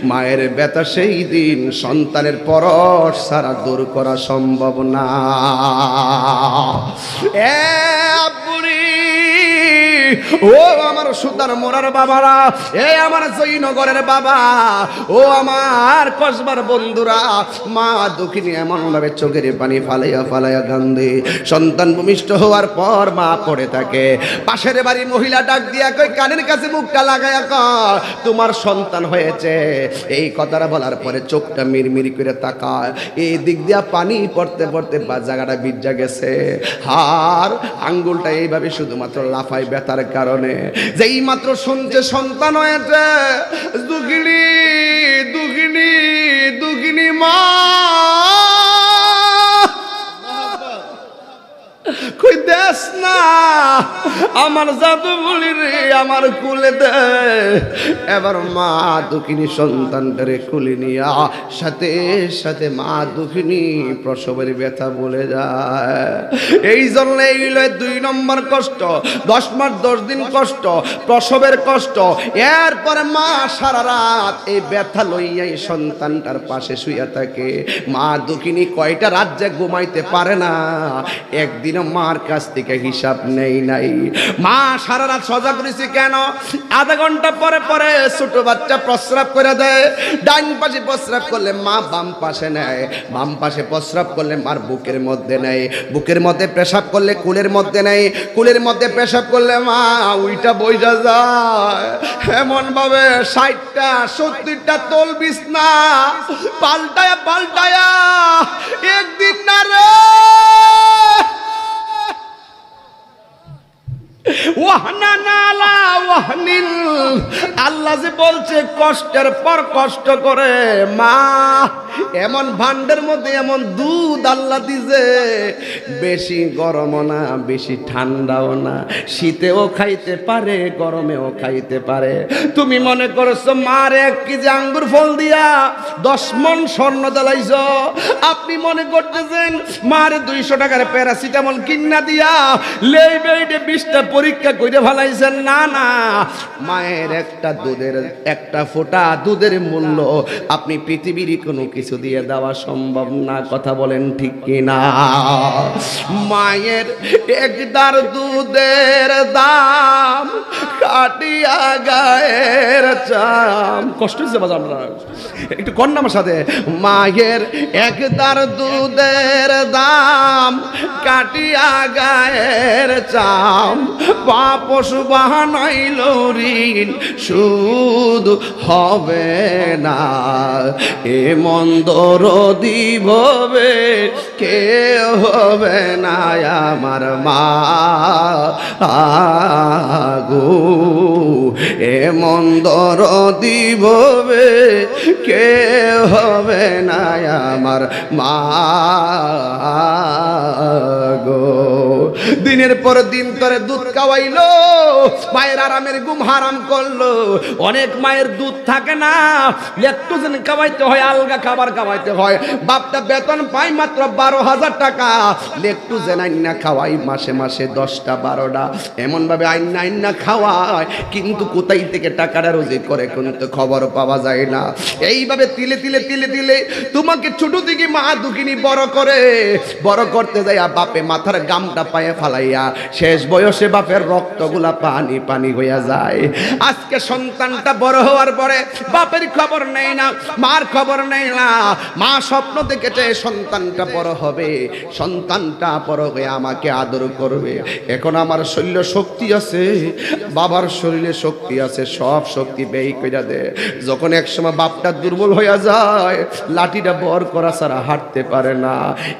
মায়ের ব্যথা সেই দিন সন্তানের পরশ ছাড়া দূর করা সম্ভব না। এ আব্বুরি, ও আমার সুতার মোড়ার বাবারা, এ আমার জয়নগরের বাবা, ও আমার কসবার বন্ধুরা, মা দুঃখিনী এমন ভাবে চোখের পানি ফালাইয়া ফালাইয়া কান্দে। সন্তান ভূমিষ্ঠ হওয়ার পর মা পড়ে থাকে, পাশের বাড়ি মহিলা ডাক দিয়া কই, কানের কাছে মুখটা লাগাইয়া কর তোমার সন্তান হয়েছে। এই কথাটা বলার পরে চোখটা মিরমির করে তাকায়, এই দিক দিয়া পানি পড়তে পড়তে বা জায়গাটা ভিজা গেছে, আর আঙ্গুলটা এইভাবে শুধুমাত্র লাফায় ব্যথার কারণে। যেই মাত্র শুনছে সন্তান হয়েছে, দুঃখিনী দুঃখিনী দুঃখিনী মা কই দেশ না, আমার জাদু বলি রে আমার কুলে দে। এবার মা দুঃখিনী সন্তানটারে কুলে নিয়া সাথে সাথে মা দুঃখিনী প্রসবের ব্যথা বলে যায়। এই জন্য এই 2 নম্বর কষ্ট, 10 মাস 10 দিন কষ্ট, প্রসবের কষ্ট। এরপরে মা সারা রাত এই ব্যথা লইয়াই সন্তানটার পাশে শুয়ে থাকে। মা দুঃখিনী কয়টা রাত যে ঘুমাইতে পারে না। একদিন মা মার কাছ থেকে হিসাব নেই নাই। মা সারা রাত সজাগ রয়েছে কেন? আধা ঘন্টা পরে পরে ছোট বাচ্চা প্রস্রাব করে দেয়। ডান পাশে প্রস্রাব করলে মা বাম পাশে নেয়, বাম পাশে প্রস্রাব করলে মার বুকের মধ্যে নেয়, বুকের মধ্যে পেশাব করলে কুলের মধ্যে নেয়, কুলের মধ্যে পেশাব করলে মা উইটা বইটা যায়। এমন ভাবে 60টা 70টা তোল বিছনা পাল্টায়া পাল্টায়া একদিন না রে আল্লাহ যে বলছে কষ্টের পর কষ্ট করে মা, এমন ভান্ডের মধ্যে এমন দুধ আল্লাহ দিছে, বেশি গরমও না বেশি ঠান্ডাও না, শীতেও খাইতে পারে গরমেও খাইতে পারে। তুমি মনে করছো মার 1 কেজি আঙ্গুর ফল দিয়া 10 মণ স্বর্ণ জ্বালাইছ, আপনি মনে করতেছেন মার 200 টাকার প্যারাসিটামল কিনা দিয়া লেই বেইডে 20টা পরীক্ষা করে ফেলাইছেন। না না, মায়ের একটা দুধের একটা ফোঁটা দুধের মূল্য আপনি পৃথিবীর কোনো কিছু দিয়ে দেওয়া সম্ভব না। কথা বলেন ঠিক কিনা? মায়ের একদার দুধের দাম কাটিয়া গায়ের চাম। কষ্ট হচ্ছে বাবা, আমরা একটু কন্যা আমার সাথে। মায়ের একদার দুধের দাম কাটিয়া গায়ের চাম, পশু বাহানাইল ঋণ সুদ হবে না। এ মন্দর দিববে কে হবে না আমার মা গো, এ মন্দর দিববে কে হবে না আমার মা গো। দিনের পর দিন করে দুধ খাওয়াইলো, মায়ের আরামের ঘুম হারাম করলো। অনেক মায়ের দুধ থাকে না, ল্যাকটোজেন খাওয়াইতে হয়, আলগা খাবার খাওয়াইতে হয়। বাপটা বেতন পায় মাত্র 12,000 টাকা, ল্যাকটোজেন আইনা খাওয়াই মাসে মাসে 10টা 12টা, এমন ভাবে আইনা খাওয়ায়, কিন্তু কোথায় থেকে টাকাটা রোজি করে কিন্তু খবর পাওয়া যায় না। এইভাবে তিলে তিলে তিলে তিলে তোমাকে ছোট থেকে মা দুঃখিনী বড় করে, বড় করতে যায় বাপে মাথার গামটা পায়ে ফালাইয়া শেষ বয়সে বাপের রক্তগুলা পানি পানি হইয়া যায়। আজকে সন্তানটা বড় হওয়ার পরে বাপের খবর নেই না, মার খবর নেই না। মা স্বপ্ন দেখেছে সন্তানটা বড় হবে, সন্তানটা বড় হয়ে আমাকে আদর করবে। এখন আমার শরীরে শক্তি আছে, বাবার শরীরে শক্তি আছে, সব শক্তি ব্যয় কইরা দে। যখন একসময় বাপটা দুর্বল হইয়া যায়, লাঠিটা বর করা ছাড়া হাঁটতে পারে না।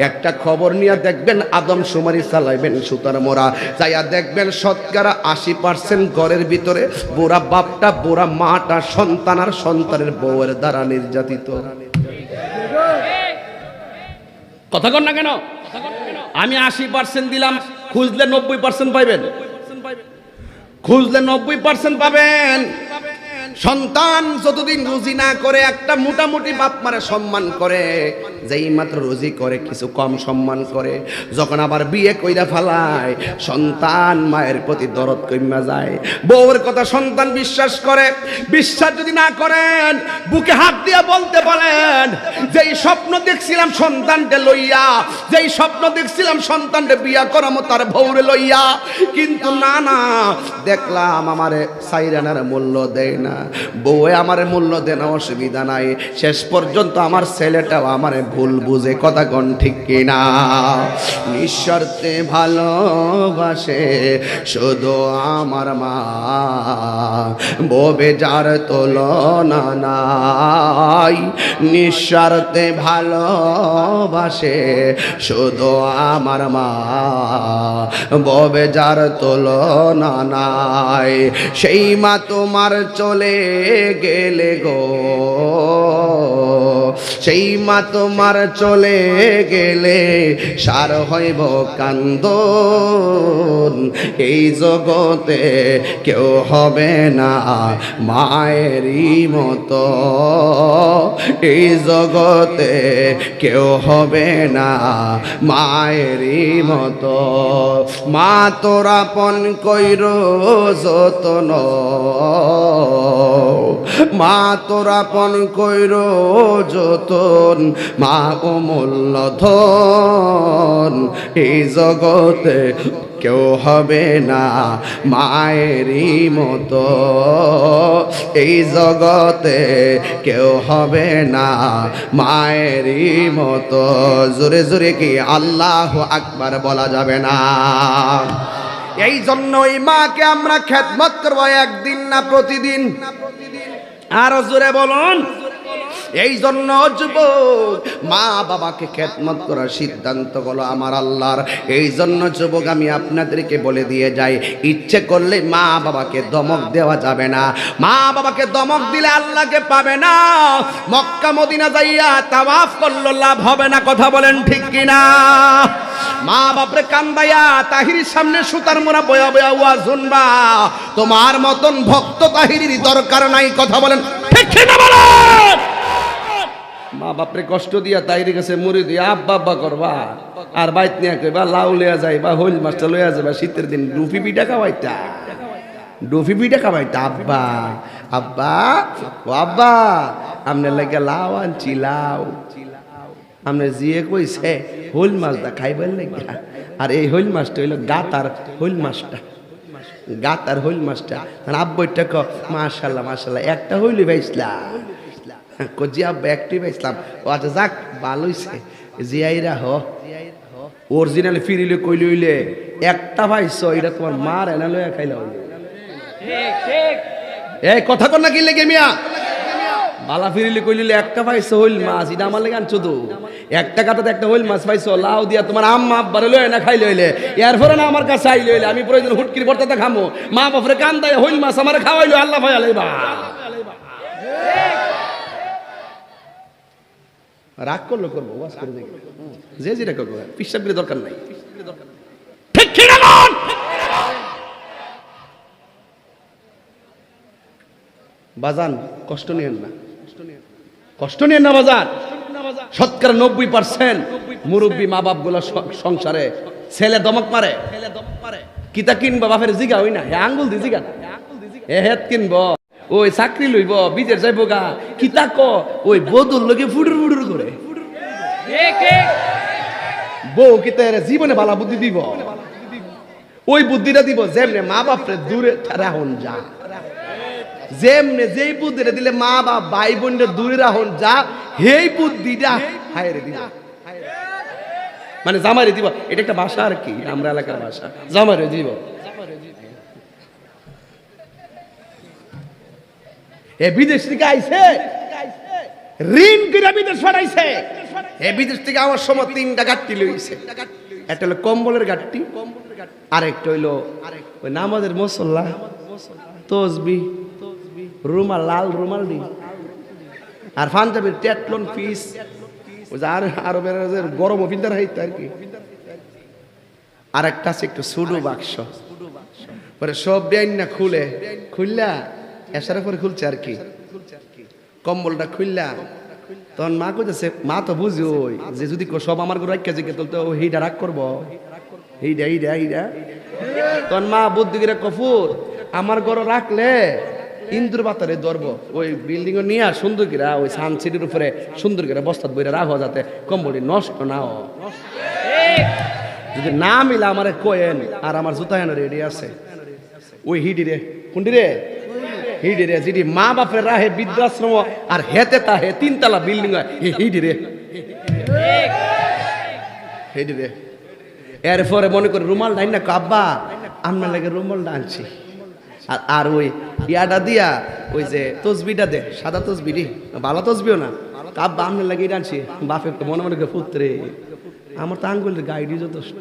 একটা খবর নিয়ে দেখবেন আদমশুমারি চালাইবেন সুতার মোড়া, যাইয়া দেখবেন শতকরা 80% ঘরের ভিতরে বুড়া বাপটা বুড়া মাটা সন্তান আর সন্তানের বউয়ের দ্বারা নির্যাতিত। কথা কন না কেন? আমি 80% দিলাম, খুঁজলে 90% পাইবেন, খুঁজলে 90% পাবেন। সন্তান যতদিন রুজি না করে, একটা মোটামুটি বাপ মারে সম্মান করে, যেই মাত্র রুজি করে কিছু কম সম্মান করে। যখন আবার বিয়ে কইরা ফেলায়, সন্তান মায়ের প্রতি দরদ কইমা যায়। বউয়ের কথা সন্তান বিশ্বাস করে। বিশ্বাস যদি না করেন, বুকে হাত দিয়া বলতে বলেন, যেই স্বপ্ন দেখছিলাম সন্তানকে লইয়া, যেই স্বপ্ন দেখছিলাম সন্তানকে বিয়া করামো তার বউরে লইয়া, কিন্তু না না, দেখলাম আমারে সাইরানার মূল্য দেয় না, বউয়ে আমার মূল্য দেন, অসুবিধা নাই। শেষ পর্যন্ত আমার ছেলেটাও আমার ভুল বুঝে। কথা কোন ঠিক কিনা? নিঃস্বার্থে ভালোবাসে শুধু আমার মা, ববে যার তুলনা নাই। নিঃস্বার্থে ভালোবাসে শুধু আমার মা, ববে যার তুলনা নাই। সেই মা তোমার চলে গেলে গো, সেই মা তোমার চলে গেলে সার হইব কান্দন। এই জগতে কেউ হবে না মায়েরই মতো, এই জগতে কেউ হবে না মায়েরই মতো। মা তোরা পন কইর যতন, মা তোরা পন কইর যতন, মা অমূল্য ধন, এই জগতে কেউ হবে না মায়েরই মতো, এই জগতে কেউ হবে না মায়েরই মতো। জোরে জোরে কি আল্লাহু আকবার বলা যাবে না? এই জন্য ওই মাকে আমরা খেদমত করবো, একদিন না প্রতিদিন। আরো জোরে বলুন। এই জন্য যুবক, মা বাবাকে খেদমত করার সিদ্ধান্ত হলো আমার আল্লাহর। এই জন্য যুবক, আমি আপনাদেরকে বলে দিয়ে যাই, ইচ্ছে করলে মা বাবাকে দমক দেওয়া যাবে না। মা বাবাকে দমক দিলে আল্লাহকে পাবে না। মক্কা মদিনা যাইয়া তাওয়াফ করলে লাভ হবে না। কথা বলেন ঠিক কিনা? মা বাপরে কান্দাইয়া তাহিরির সামনে সুতার মোড়া বয়া বয়া ওয়াজ শুনবা, তোমার মতন ভক্ত তাহিরির দরকার নাই। কথা বলেন ঠিক কিনা? বলেন। মা বাপরে কষ্ট দিয়া তাইরি গেছে মুড়ি দিয়া আব্বা আব্বা করবা, আর বাইত নিয়ে কইবা লাউ লইয়া যাইবা, হইল মাছটা লইয়া যাবা, শীতের দিন ডুফি পিঠা খাওয়াইতা, ডুফি পিঠা খাওয়াইতা। আব্বা আব্বা ও আব্বা, আমনের লাগে লাউ আনছি, লাউ আমনে জিয়ে কইছে হইল মাছটা খাইবার লাগিয়া। আর এই হইল মাছটা হইল গাতার হইল মাছটা, গাতার হইল মাছটা। আব্বইটা ক মাশাল্লাহ মাশাল্লাহ, একটা হইলি ভাইসলা কজি আব্বা একটি পাইছিলাম। ও আচ্ছা যাক, ভালো হইছে। জিয়াইরা হ অরিজিনাল ফিরিলে কইলে হইলে একটা পাইছো, এটা তোমার মার এনা লইয়া খাইলা হইলে। এই কথা কর না কি লেগে মিয়া, বালা ফিরিলে কইলে একটা পাইছো হইল মাছ, এটা আমার লেগে আনছো তো। একটা কাটাতে একটা হইল মাছ পাইছো, লাউ দিয়া তোমার আম্মা আব্বারে লইয়া না খাইলে হইলে, এরপরে না আমার কাছে আইলে হইলে আমি প্রয়োজন হুটকির ভর্তাটা খামো। মা বাপরে কান্দায় হইল মাছ আমার খাওয়াইলো, আল্লাহ ভাই আলাইবা। রাগ করলো করবো, ওয়াজ করে দেখি, যে যেটা করবো, পিসাবের দরকার নাই। ঠিক কি না? বাজান কষ্ট নিয়েন না, কষ্ট নিয়েন না বাজান। শতকরা 90% মুরব্বী মা বাপ গুলা সংসারে ছেলে দমক মারে। কিতা কিনবো বাপের জিগা হই না, আঙ্গুল দি জিগা, এ হেত কিনবো, ওই চাকরি লইব, বিদেশ যাইব গা, কিতা ক ওই বদুর লগে ফুডুর ফুডুর করে। বউ কিতা জীবনে ভালো বুদ্ধি দিব, ওই বুদ্ধিটা দিব যেমনে মা বাপরে দূরে রাখুন যা, যেমনে যেই বুদ্ধিটা দিলে মা বাপ ভাই বোনদের দূরে রাখুন যা, সেই বুদ্ধিটা হায়রে দিব, মানে জামারে দিব। এটা একটা ভাষা আর কি, আমরা এলাকার ভাষা, জামারে দিব। এ বিদেশ থেকে আইছে, ঋণ করে বিদেশ পাঠাইছে। এ বিদেশ থেকে আমার সময় 3টা গাট্টি লইছে। একটা হলো কম্বলের গাট্টি, আরেকটা হইলো ওই নামাজের মুসল্লা, তসবি, রুমাল, লাল রুমাল দি, আর পাঞ্জাবের টেটলন পিস, ওই যে আরবের গরম অভিন্দার হাইতে আর কি। আর একটা আছে একটু সুডু বাক্স, পরে সব বেআইন না খুলে খুললা এসারে পরে খুলছে আর কি, কম্বলটা খুললা। তখন মা কইতেছে, মা তো বুঝি ওই যে যদি সব আমার ঘরে রাখা যে তো হিডা রাগ করবো, হিডা হিডা হিডা। তখন মা বুদ্ধি করে কফুর আমার ঘরে রাখলে ইন্দুর বাতারে ধরবো, ওই বিল্ডিং এ নিয়ে সুন্দর করে ওই সানসিটির উপরে সুন্দর করে বস্তাত বইরে রাখো, যাতে কম্বলটি নষ্ট না হয়। যদি না মিলা আমারে কোয়েন, আর আমার জুতা এনে রেডি আছে। ওই হিডি রে, কোনটি রে? হিডি রে, যেটি মা বাপের রাহে বৃদ্ধাশ্রম আর হেতে তাহে 3 তলা বিল্ডিং হয়, হিডি রে, হিডি রে। এরপরে মনে করে রুমাল ডাইন না, আব্বা আপনার লাগে রুমালটা আনছি। আর ওই ইয়াটা দিয়া ওই যে তসবিটা দে, সাদা তসবিটি, ভালো তসবিও না, আব্বা আপনার লাগে এটা আনছি। বাপে মনে মনে করে পুত্রে, আমার তো আঙ্গুলের গাইডই যথেষ্ট,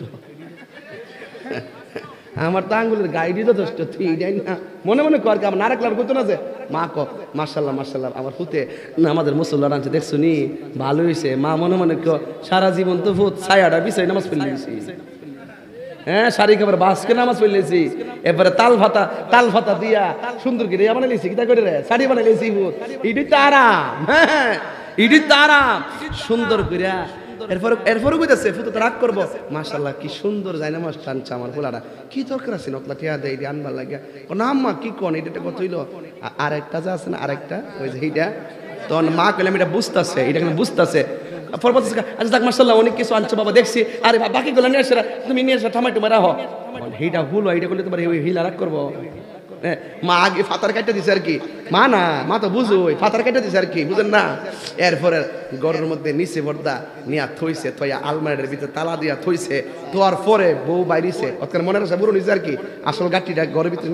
আমার তো আঙ্গুলের গাইডই যথেষ্ট, তুই যাই না মনে মনে কর। আমার না রাখলাম করতো না যে মা ক মার্শাল্লাহ মার্শাল্লাহ আমার ফুতে না আমাদের মুসল্লার আনছে, দেখছো নি ভালো হয়েছে। মা মনে মনে সারা জীবন তো ফুত ছায়াটা বিছাই নামাজ পড়লেছি, হ্যাঁ শাড়ি খাবার বাসকে নামাজ পড়লেছি, এবারে তাল ফাতা দিয়া সুন্দর করে বানাইছি, কিতা করে রে শাড়ি বানাইছি ফুত, ইডি তো আরাম, হ্যাঁ ইডি তো আরাম। সুন্দর করিয়া এরপরে কইতাছে ফুতো তো রাগ করবো, মাশাআল্লাহ কি সুন্দর যায় না মাস টানছে আমার পোলাটা, কি দরকার আছে নতলা টিয়া দেয় এটা আনবার লাগে, ও না আম্মা কি কোন এটা কত হইলো, আরেকটা যা আছে না আরেকটা ওই যে এইটা, তখন মা কইলাম এটা বুঝতাছে, এটা কেন বুঝতাছে, আচ্ছা দেখ মাশাআল্লাহ অনেক কিছু আনছো বাবা দেখছি, আরে বাকি গুলো নিয়ে আসে তুমি নিয়ে এসে ঠামাই টুমাই রাখো, এইটা ভুল হয়, এটা করলে তোমার হিলা রাগ করবো। মা আগে ফাতার কাটতে দিছে আর কি, মা তো বুঝোই ফাতার কাটতে দিছে আর কি, বুঝেন না। এরপরে ঘরের মধ্যে নিচে পর্দা নিয়া থইছে, থইয়া আলমারির ভিতরে তালা দিয়া থইছে, তোয়ার পরে বউ বাইরিছে, ওখানে মনের আশা বুড়ো নিছে আর কি, আসল গাঠিটা ঘরের ভিতরে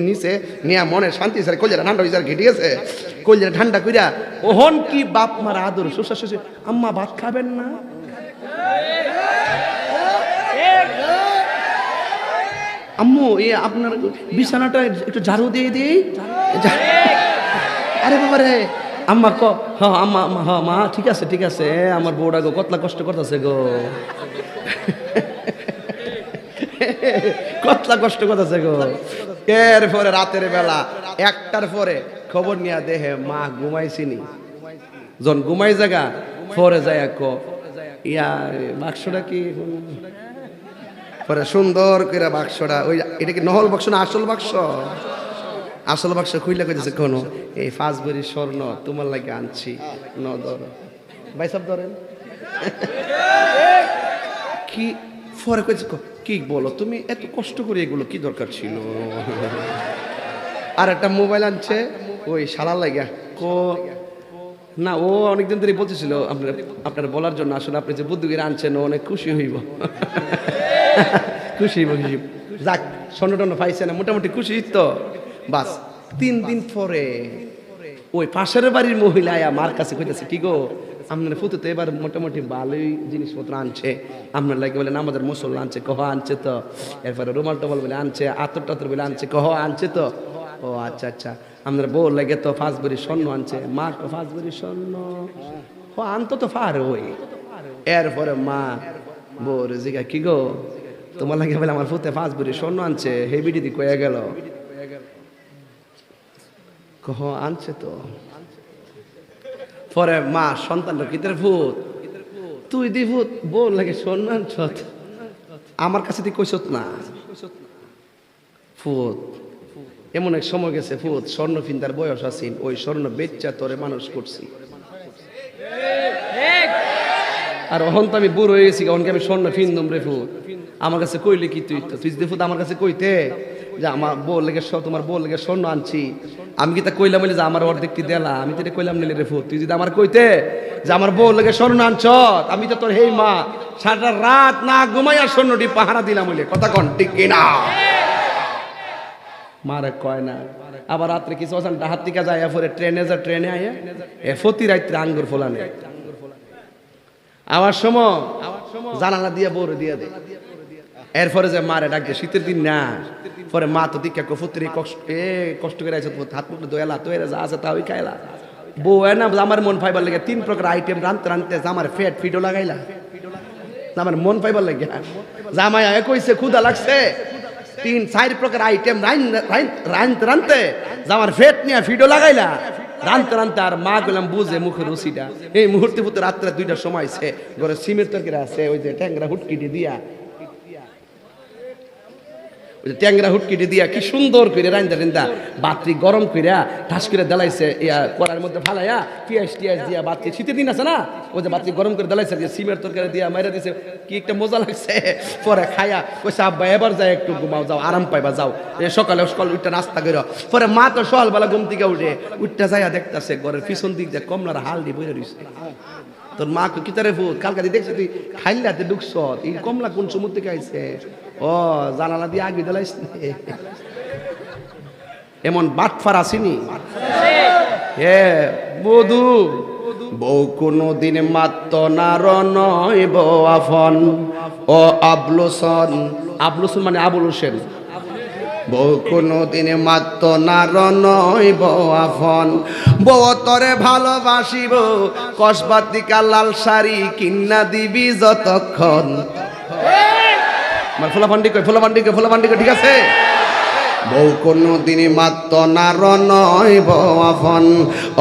নিচে নিয়া মনে শান্তি স্যার কলজাটা ঠান্ডা হয়েছে আর কি, ঠিক আছে, কলজাটা ঠান্ডা কইরা ওহন কি বাপ মার আদর শ্বশুর শ্বশুর, আম্মা ভাত খাবেন না, আম্মু আপনার বিছানাটা একটু ঝাড়ু দিয়ে দিই, আরে বাবা রে আম্মা আম্মা মা ঠিক আছে ঠিক আছে, আমার বউটা গো কতলা কষ্ট করতেছে গো, কতলা কষ্ট করতেছে গো। এরপরে রাতের বেলা 1টার পরে খবর নিয়ে দেহে মা ঘুমাইছিনি, যখন ঘুমাই জায়গা পরে যায় ইয়া বাক্সটা কি, পরে সুন্দর করে বাক্সটা, ওই এটা কি নহল বাক্স না আসল বাক্স, আসল বাক্স খুইলা কইতেছে কোন এই 5 ভরি স্বর্ণ তোমার লাগে আনছি, নদর ভাই সব ধরেন কি, পরে কইছে কি বলো তুমি এত কষ্ট করে এগুলো কি দরকার ছিল, আর একটা মোবাইল আনছে ওই শালার লাগা না, ও অনেকদিন ধরে বলতেছিল আপনার বলার জন্য, আসলে আপনি যে বুদ্ধি করে আনছেন ও অনেক খুশি হইব, খুশি যাক স্বর্ণ টন্ন পাইছে না মোটামুটি খুশি তো, বাস 3 দিন পরে ওই পাশের বাড়ির মহিলা আমার কাছে কইতেছে কি গো আপনার ফুতু তো এবার মোটামুটি ভালোই জিনিসপত্র আনছে, আপনার লাগে বলে আমাদের মুসল্লা আনছে, কহ আনছে তো, এরপরে রুমাল টমাল বলে আনছে, আতর টাতর বলে আনছে, কহ আনছে তো, ও আচ্ছা আচ্ছা আপনার বউ লাগে তো 5 ভরি স্বর্ণ আনছে, মা 5 ভরি স্বর্ণ ও আনতো তো ফার ওই, এরপরে মা বউর জিগা কি গো তোমার লাগে বলে আমার ফুতে 5 ভরি স্বর্ণ আনছে, হেবি দিদি কয়ে গেল, কহ আনছে তো, পরে মা সন্তানটা কিতের ভূত তুই দি ভূত বউ লাগে স্বর্ণ আনছ, আমার কাছে তুই কইছত না ফুত, এমন এক সময় গেছে ফুত স্বর্ণ ফিন্দার বয়স আছিন, ওই স্বর্ণ বেচ্চা তোরে মানুষ করছি, আর অহন তো আমি বুড়ো হয়ে গেছি, অহনকে আমি স্বর্ণ ফিন্দুম রে ফুত, আমার কাছে কইলে কি তুই যদি ফুত আমার কাছে কইতে যে আমার বউ লেগে তোমার বউ লেগে স্বর্ণ আনছি, আমি কি তা কইলাম বলে যে আমার অর্ধেকটি দেলা, আমি তো এটা কইলাম নিলে রে ফুত, তুই যদি আমার কইতে যে আমার বউ লেগে স্বর্ণ আনছ, আমি তো তোর হেই মা সারা রাত না ঘুমাইয়া স্বর্ণটি পাহারা দিলাম বলে, কথা কন ঠিক কিনা, মারে কয় না, আবার রাত্রে কিছু আসান ডাহাত টিকা যায় পরে ট্রেনে আয়া ফতি রাত্রে আঙ্গুর ফোলানে, আবার সময় জানালা দিয়ে বউরে দিয়ে দে, এরপরে যে মারে ডাক দিয়ে শীতের দিন না, পরে মা তো দীক্ষা কফুতির কষ্ট করে আছে, হাত মুখ দোয়ালা তো যা আছে তা ওই খাইলা, বউ না আমার মন পাইবার লাগে 3 প্রকার আইটেম রানতে রানতে আমার ফিডও লাগাইলা, আমার মন পাইবার লাগে জামাই কইছে ক্ষুধা লাগছে 3-4 প্রকার আইটেম রানতে রানতে আমার ফেট নিয়ে ফিডও লাগাইলা, রানতে রানতে আর মা গেলাম বুঝে মুখের রুচিটা, এই মুহূর্তে পুতে রাত্রে 2টার সময় আছে ঘরে সিমের তরকারি আছে, ওই যে ট্যাংরা হুটকিটি দিয়া, ওই যে ট্যাংরা হুটকিটি দিয়া কি সুন্দর করে রান্দা বাত্রি গরম কইরা ঠাস করে দেলাইছে, কড়ার মধ্যে ফালাইয়া পিঁয়াজ টিয়াজ দিয়া, বাত্রি শীতের দিন আছে না, ওই যে বাত্রি গরম করে দেলাইছে সিমের তরকারি দিয়া মাইরা দিছে, কি একটা মজা লাগছে, পরে খায়া কইছে আব্বা এবার যাই একটু ঘুমাও, যাও আরাম পাইবা যাও, সকালে উঠটা নাস্তা করো, পরে মা তো সকালবেলা ঘুম থেকে উঠটা যাইয়া দেখতেছে ঘরের পিছন দিক দিয়ে কমলার হালদি বইরে রইছে, তোর মা কি তারে ভূত কালকা দেখছি তুই খাইলাতে ঢুকছ, এই কমলা কোন সমুদ্র থেকে আইছে, ও জানালা দিয়ে আগে দিলাইস, এমন বাটফার আসেনি, বধু বউ কোনো দিন মাত্র নার নয় বউ আফন, ও আবলুসন মানে আবুল হোসেন, বউ কোনো দিনে মাত্র নার নয় বউ আফন, বউ তরে ভালোবাসিব কসবাতিকা লাল শাড়ি কিন্না দিবি যতক্ষণ, ফোলা পান্ডি কই ঠিক আছে, বউ কোনদিন মাত্র নার নয় বউ আফন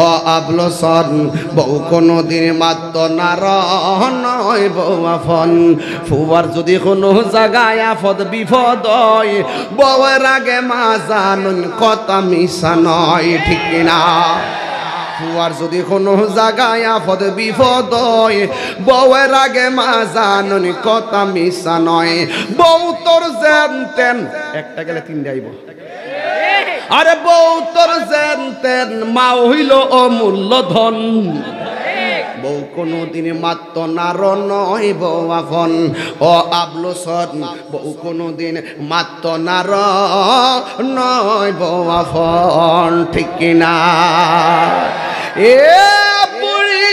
ও আবলসন বউ কোনদিন মাত্র নার নয় বউ আফন ফুয়ার যদি কোনো জায়গায় আফদ বিপদ হয় বউয়ের আগে মা জানুন কথা মিশা নয় ঠিক না ফুয়ার যদি কোনো জায়গায় আফদ বিপদ হয় বউয়ের আগে মা জানুন কথা মিশা নয় বউ তোর জানতেন একটা গেলে তিনটা আইব আরে বউ তোর জানতেন মা হইল অমূল্য ধন বউ কোনদিন মাত্র নার নয় বউ আফন ও আবলসন বউ কোনদিন মাত্র নার নয় বউ আফন ঠিক কিনা এ বুড়ি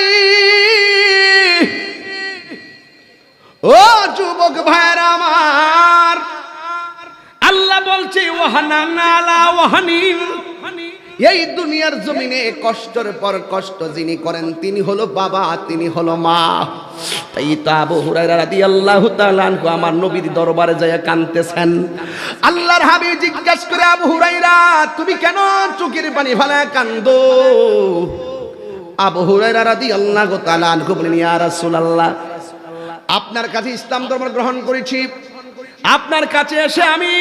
ও যুবক ভাইরা আমার আল্লাহ বলছে ওয়াহানা আলা ওয়াহানিন এই দুনিয়ার জমিনে কষ্টের পর কষ্ট যিনি করেন তিনি হলো বাবা তিনি হলো মা তাই তো আবু হুরায়রা রাদিয়াল্লাহু তাআলা আনহু আমার নবীর দরবারে যায় কাঁদতেছেন আল্লাহর হাবিব জিজ্ঞাসা করে আবু হুরায়রা তুমি কেন চোখের পানি ফেলে কাঁদো আবু হুরায়রা রাদিয়াল্লাহু তাআলা আনহু বলেন ইয়া রাসূলুল্লাহ আপনার কাছে ইসলাম ধর্ম গ্রহণ করেছি আপনার কাছে এসে আমি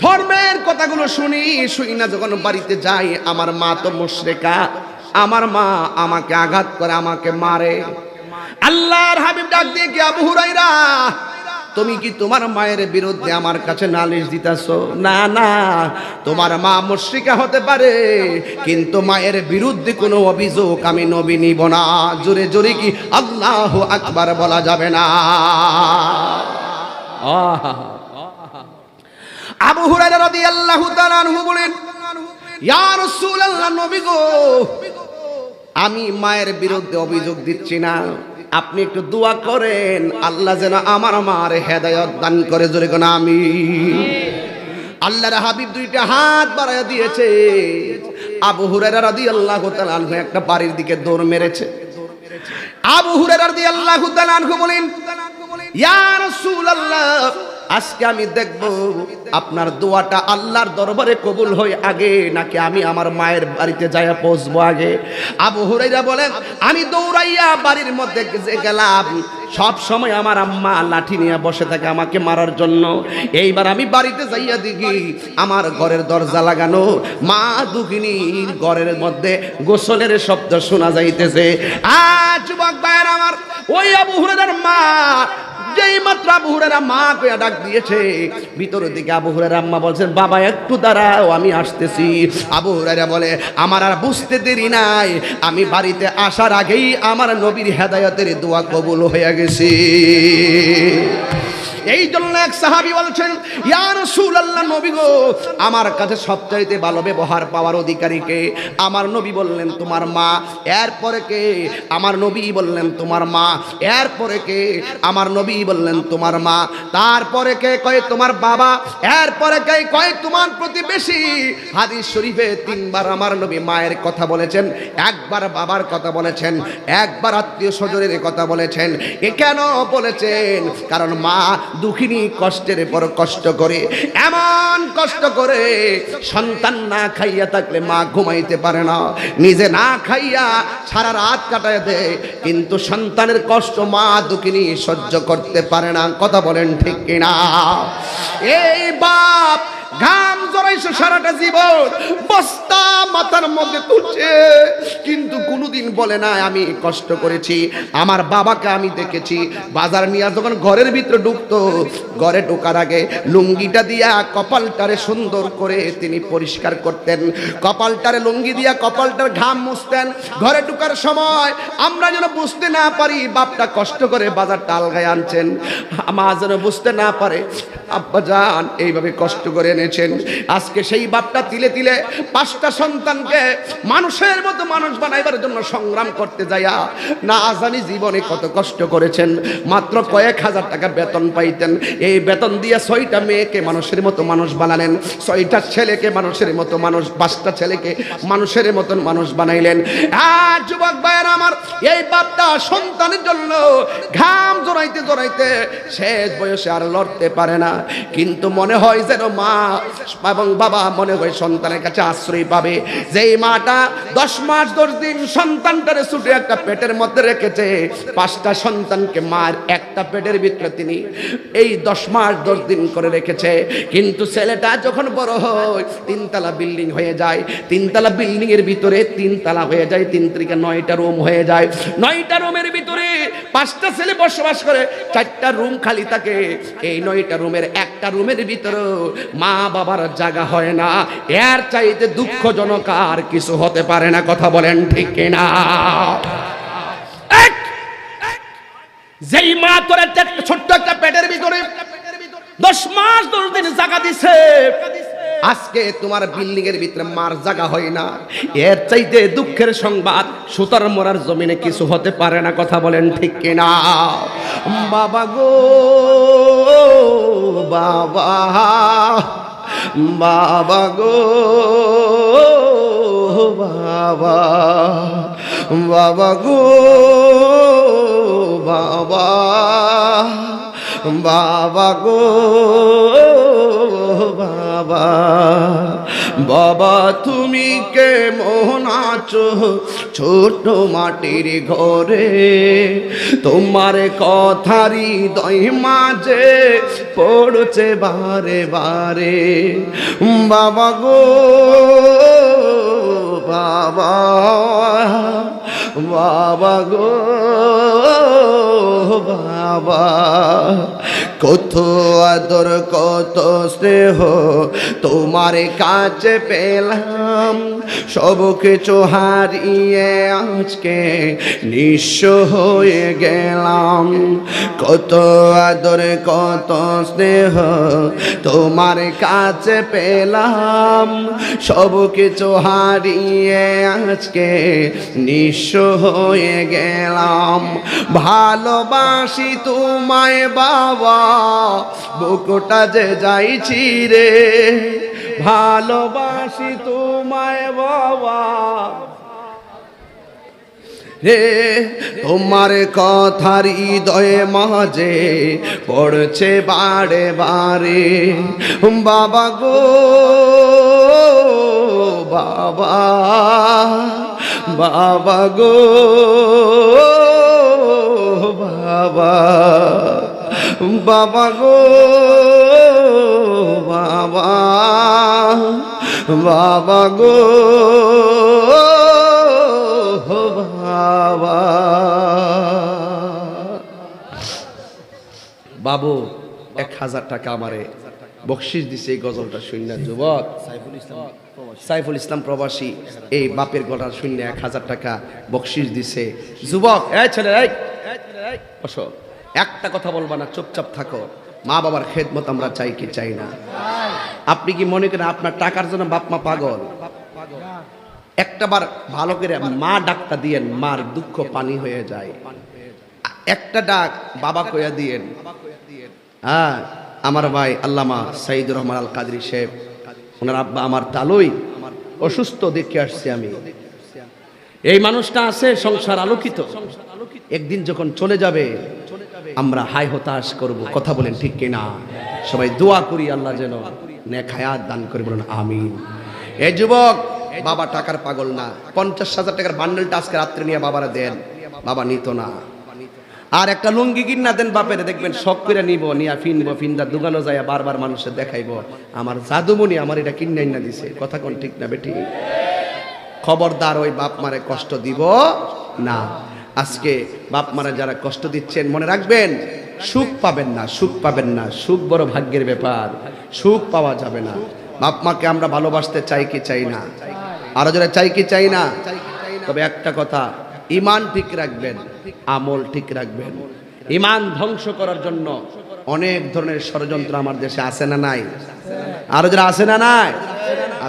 ধর্মের কথাগুলো শুনি না যখন বাড়িতে যাই আমার মা তো মুশরিকা আমার মা আমাকে আঘাত করে আমাকে মারে আল্লাহর হাবিব ডাক দিয়ে কি আবু হুরায়রা তুমি কি তোমার মায়ের বিরুদ্ধে আমার কাছে নালিশ দিতেছো না না তোমার মা মুশরিকা হতে পারে কিন্তু মায়ের বিরুদ্ধে কোনো অভিযোগ আমি নবী নিব না জোরে জোরে কি আল্লাহু আকবার বলা যাবে না আবু হুরায়রা রাদিয়াল্লাহু তাআলা আনহু বলেন ইয়া রাসূলুল্লাহ নবী গো আমি মায়ের বিরুদ্ধে অভিযোগ দিচ্ছি না আপনি একটু দোয়া করেন আল্লাহ যেন আমার মার হেদায়েত দান করে জোরে কোন আমিন আল্লাহর হাবিব দুইটা হাত বাড়ায়া দিয়েছে আবু হুরায়রা রাদিয়াল্লাহু তাআলা আনহু একটা বাড়ির দিকে দৌড় মেরেছে আবু হুরায়রা রাদিয়াল্লাহু তাআলা আনহু বলেন ইয়া রাসূলুল্লাহ আজকে আমি দেখব আপনার দোয়াটা আল্লাহর দরবারে কবুল হয় আগে নাকি আমি আমার মায়ের বাড়িতে যাইয়া পৌঁছবো আগে আবু হুরায়রা বলেন আমি দৌড়াইয়া বাড়ির মধ্যে গেলাম সব সময় আমার আম্মা লাঠি নিয়ে বসে থাকে আমাকে মারার জন্য এইবার আমি বাড়িতে যাইয়া দেখি আমার ঘরের দরজা লাগানো মা দুঃখিনীর ঘরের মধ্যে গোসলের শব্দ শোনা যাইতেছে আজ যুবক ভাইয়ের আমার ওই আবু হুরায়রার মা যেই মাত্র আবু হুরায়রা মা কইয়া ডাক দিয়েছে ভিতরের দিকে আবু হুরায়রা আম্মা বলছেন বাবা একটু দাঁড়াও আমি আসতেছি আবু হুরায়রা বলে আমার আর বুঝতে দেরি নাই আমি বাড়িতে আসার আগেই আমার নবীর হেদায়েতের দোয়া কবুল হয়ে গেছে এই জন্য এক সাহাবী বলছেন ইয়া রাসূলুল্লাহ নবী গো আমার কাছে সবচাইতে ভালো ব্যবহার পাওয়ার অধিকারী কে আমার নবী বললেন তোমার মা এরপরে কে আমার নবী বললেন তোমার মা এরপরে কে আমার নবী বললেন তোমার মা তারপরে কে কয় তোমার বাবা এরপরে কে কয় তোমার প্রতিবেশী হাদিস শরীফে তিনবার আমার নবী মায়ের কথা বলেছেন একবার বাবার কথা বলেছেন একবার আত্মীয় স্বজনের কথা বলেছেন এ কেন বলেছেন কারণ মা দুঃখিনী কষ্টের পর কষ্ট করে এমন কষ্ট করে সন্তান না খাইয়া থাকলে মা ঘুমাইতে পারে না নিজে না খাইয়া সারা রাত কাটায় দেয় কিন্তু সন্তানের কষ্ট মা দুঃখিনী সহ্য করতে পারে না কথা বলেন ঠিক কিনা এই বাপ ঘাম জড়াইছে সারাটা জীবন বস্তা মাথার মধ্যে তুলছে কিন্তু কোনোদিন বলে না আমি কষ্ট করেছি আমার বাবাকে আমি দেখেছি বাজার নিয়ে যখন ঘরের ভিতরে ঢুকতো ঘরে ঢোকার আগে লুঙ্গিটা দিয়া কপালটারে সুন্দর করে তিনি পরিষ্কার করতেন কপালটারে লুঙ্গি দিয়া কপালটার ঘাম মুছতেন ঘরে ঢোকার সময় আমরা যেন বুঝতে না পারি বাপটা কষ্ট করে বাজারটা আলগায় আনছেন মা যেন বুঝতে না পারে আব্বা জান এইভাবে কষ্ট করে এনেছেন আজকে সেই বাপটা তিলে তিলে 5টা সন্তানকে মানুষের মতো মানুষ বানাইবার জন্য সংগ্রাম করতে যায়া না জানি জীবনে কত কষ্ট করেছেন মাত্র কয়েক হাজার টাকা বেতন পাইতেন এই বেতন দিয়ে 6টা মেয়েকে মানুষের মতো মানুষ বানালেন 6টা ছেলেকে মানুষের মতো মানুষ 5টা ছেলেকে মানুষের মতন মানুষ বানাইলেন আর যুবক ভাইয়েরা আমার এই বাপটা সন্তানের জন্য ঘাম জড়াইতে জড়াইতে শেষ বয়সে আর লড়তে পারে না কিন্তু মনে হয় যেন মা এবং বাবা মনে হয় সন্তানের কাছে আশ্রয় পাবে। যেই মাটা 10 মাস 10 দিন সন্তানটারে ছুটে একটা পেটের মধ্যে রেখেছে, 5টা সন্তানকে মার একটা পেটের ভিতরে তিনি এই 10 মাস 10 দিন করে রেখেছে। কিন্তু ছেলেটা যখন বড় হয় 3 তলা বিল্ডিং হয়ে যায়, 3 তলা বিল্ডিং এর ভিতরে 3 তলা হয়ে যায়, 3 থেকে 9টা রুম হয়ে যায়। 9টা রুমের ভিতরে 5টা ছেলে বসবাস করে, 4টা রুম খালি থাকে। এই 9টা রুমের একটা রুমের ভিতরে মা বাবার জায়গা হয় না। এর চাইতে দুঃখজনক আর কিছু হতে পারে না। কথা বলেন ঠিক কিনা? যেই মা তোর ছোট্ট একটা পেটের ভিতরে 10 মাস 10 দিন জায়গা দিছে, আজকে তোমার বিল্ডিং এর ভিতরে মার জায়গা হয় না। এর চাইতে দুঃখের সংবাদ সুতার মোড়ার জমিনে কিছু হতে পারে না। কথা বলেন ঠিক কিনা? বাবা গো বাবা, বাবা গো বাবা, বাবা গো বাবা, বাবা গো বাবা, বাবা তুমি কেমন আছো ছোট মাটির ঘরে? তোমার কথারই হৃদয় মাঝে পড়ছে বারে বারে। বাবা গো বাবা, বাবা গো বাবা, কত আদর কত স্নেহ তোমার কাছে পেলাম, সব কিছু হারিয়ে আজকে নিঃস্ব হয়ে গেলাম। কত আদর কত স্নেহ তোমার কাছে পেলাম, সব কিছু হারিয়ে আজকে নিঃস্ব হয়ে গেলাম। ভালোবাসি তোমায় বাবা, বুকটা যে যাইছি রে। ভালোবাসি তোমায় বাবা রে, তোমার কথার হৃদয়ে মাঝে পড়ছে বারে বারে। বাবা গো বাবা, বাবা গো বাবা, বাবা গো বাবা, বাবা গো বাবা। বাবু 1000 টাকা আমারে বকশিস দিছে এই গজলটা শুননা। যুবক সাইফুল ইসলাম প্রবাসী এই বাপের গলা শুননা 1000 টাকা বকশিস দিছে। যুবক এই ছেলে এই বসো, একটা কথা বলবা না, চুপচাপ থাকো। মা বাবার খেদমত আমরা চাই কি চাই না? আপনি কি মনে করেন আপনার টাকার জন্য বাপ মা পাগল? একটাবার ভালো করে মা ডাকটা দিয়েন, মার দুঃখ পানি হয়ে যায়। একটা ডাক বাবা কইয়া দিয়েন। হ্যাঁ, আমার ভাই আল্লামা সাইদুর রহমান আল কাদরি সাহেব, ওনার আব্বা আমার তালুই অসুস্থ, দেখে আসছি আমি। এই মানুষটা আছে সংসার আলোকিত, একদিন যখন চলে যাবে আমরা হাই হতাশ করব। কথা বলেন ঠিক কিনা? সবাই দোয়া করি আল্লাহ যেন নেক হায়াত দান করে, বলেন আমিন। এই যুবক বাবা টাকার পাগল না। 50,000 টাকার বান্ডেলটা আজকে রাত্রে নিয়ে বাবারা দেন, বাবা নিত না। আর একটা লুঙ্গি কিনা দেন বাপের, দেখবেন শখ করে নিব, নিয়া ফিনবো, ফিনদা দোকানে যায় বারবার মানুষের দেখাইবো আমার জাদুমণি আমার এটা কিনে না দিছে। কথা কোন ঠিক না বেটি? খবরদার ওই বাপ মারে কষ্ট দিব না। আজকে বাপ মারা যারা কষ্ট দিচ্ছেন মনে রাখবেন, সুখ পাবেন না, সুখ পাবেন না। সুখ বড় ভাগ্যের ব্যাপার, সুখ পাওয়া যাবে না। বাপ মাকে আমরা ভালোবাসতে চাই কি চাই না? আরো যারা চাই কি চাই না? তবে একটা কথা, ইমান ঠিক রাখবেন, আমল ঠিক রাখবেন। ইমান ধ্বংস করার জন্য অনেক ধরনের ষড়যন্ত্র আমার দেশে আছে না নাই? আরো যারা আছে না নাই?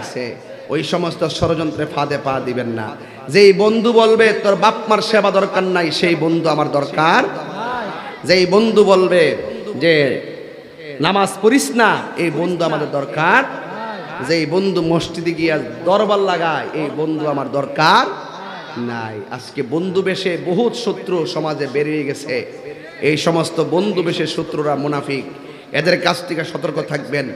আছে। ওই সমস্ত ষড়যন্ত্রে ফাঁদে পা দিবেন না। যেই বন্ধু বলবে তোর বাপ মার সেবা দরকার নাই, সেই বন্ধু আমার দরকার। যেই বন্ধু বলবে যে নামাজ পড়িস না, এই বন্ধু আমাদের দরকার। যেই বন্ধু মসজিদে গিয়া দরবার লাগায়, এই বন্ধু আমার দরকার নাই। আজকে বন্ধু বেশে বহুত শত্রু সমাজে বেরিয়ে গেছে। এই সমস্ত বন্ধু বেশে শত্রুরা মুনাফিক, এদের কাছ থেকে সতর্ক থাকবেন।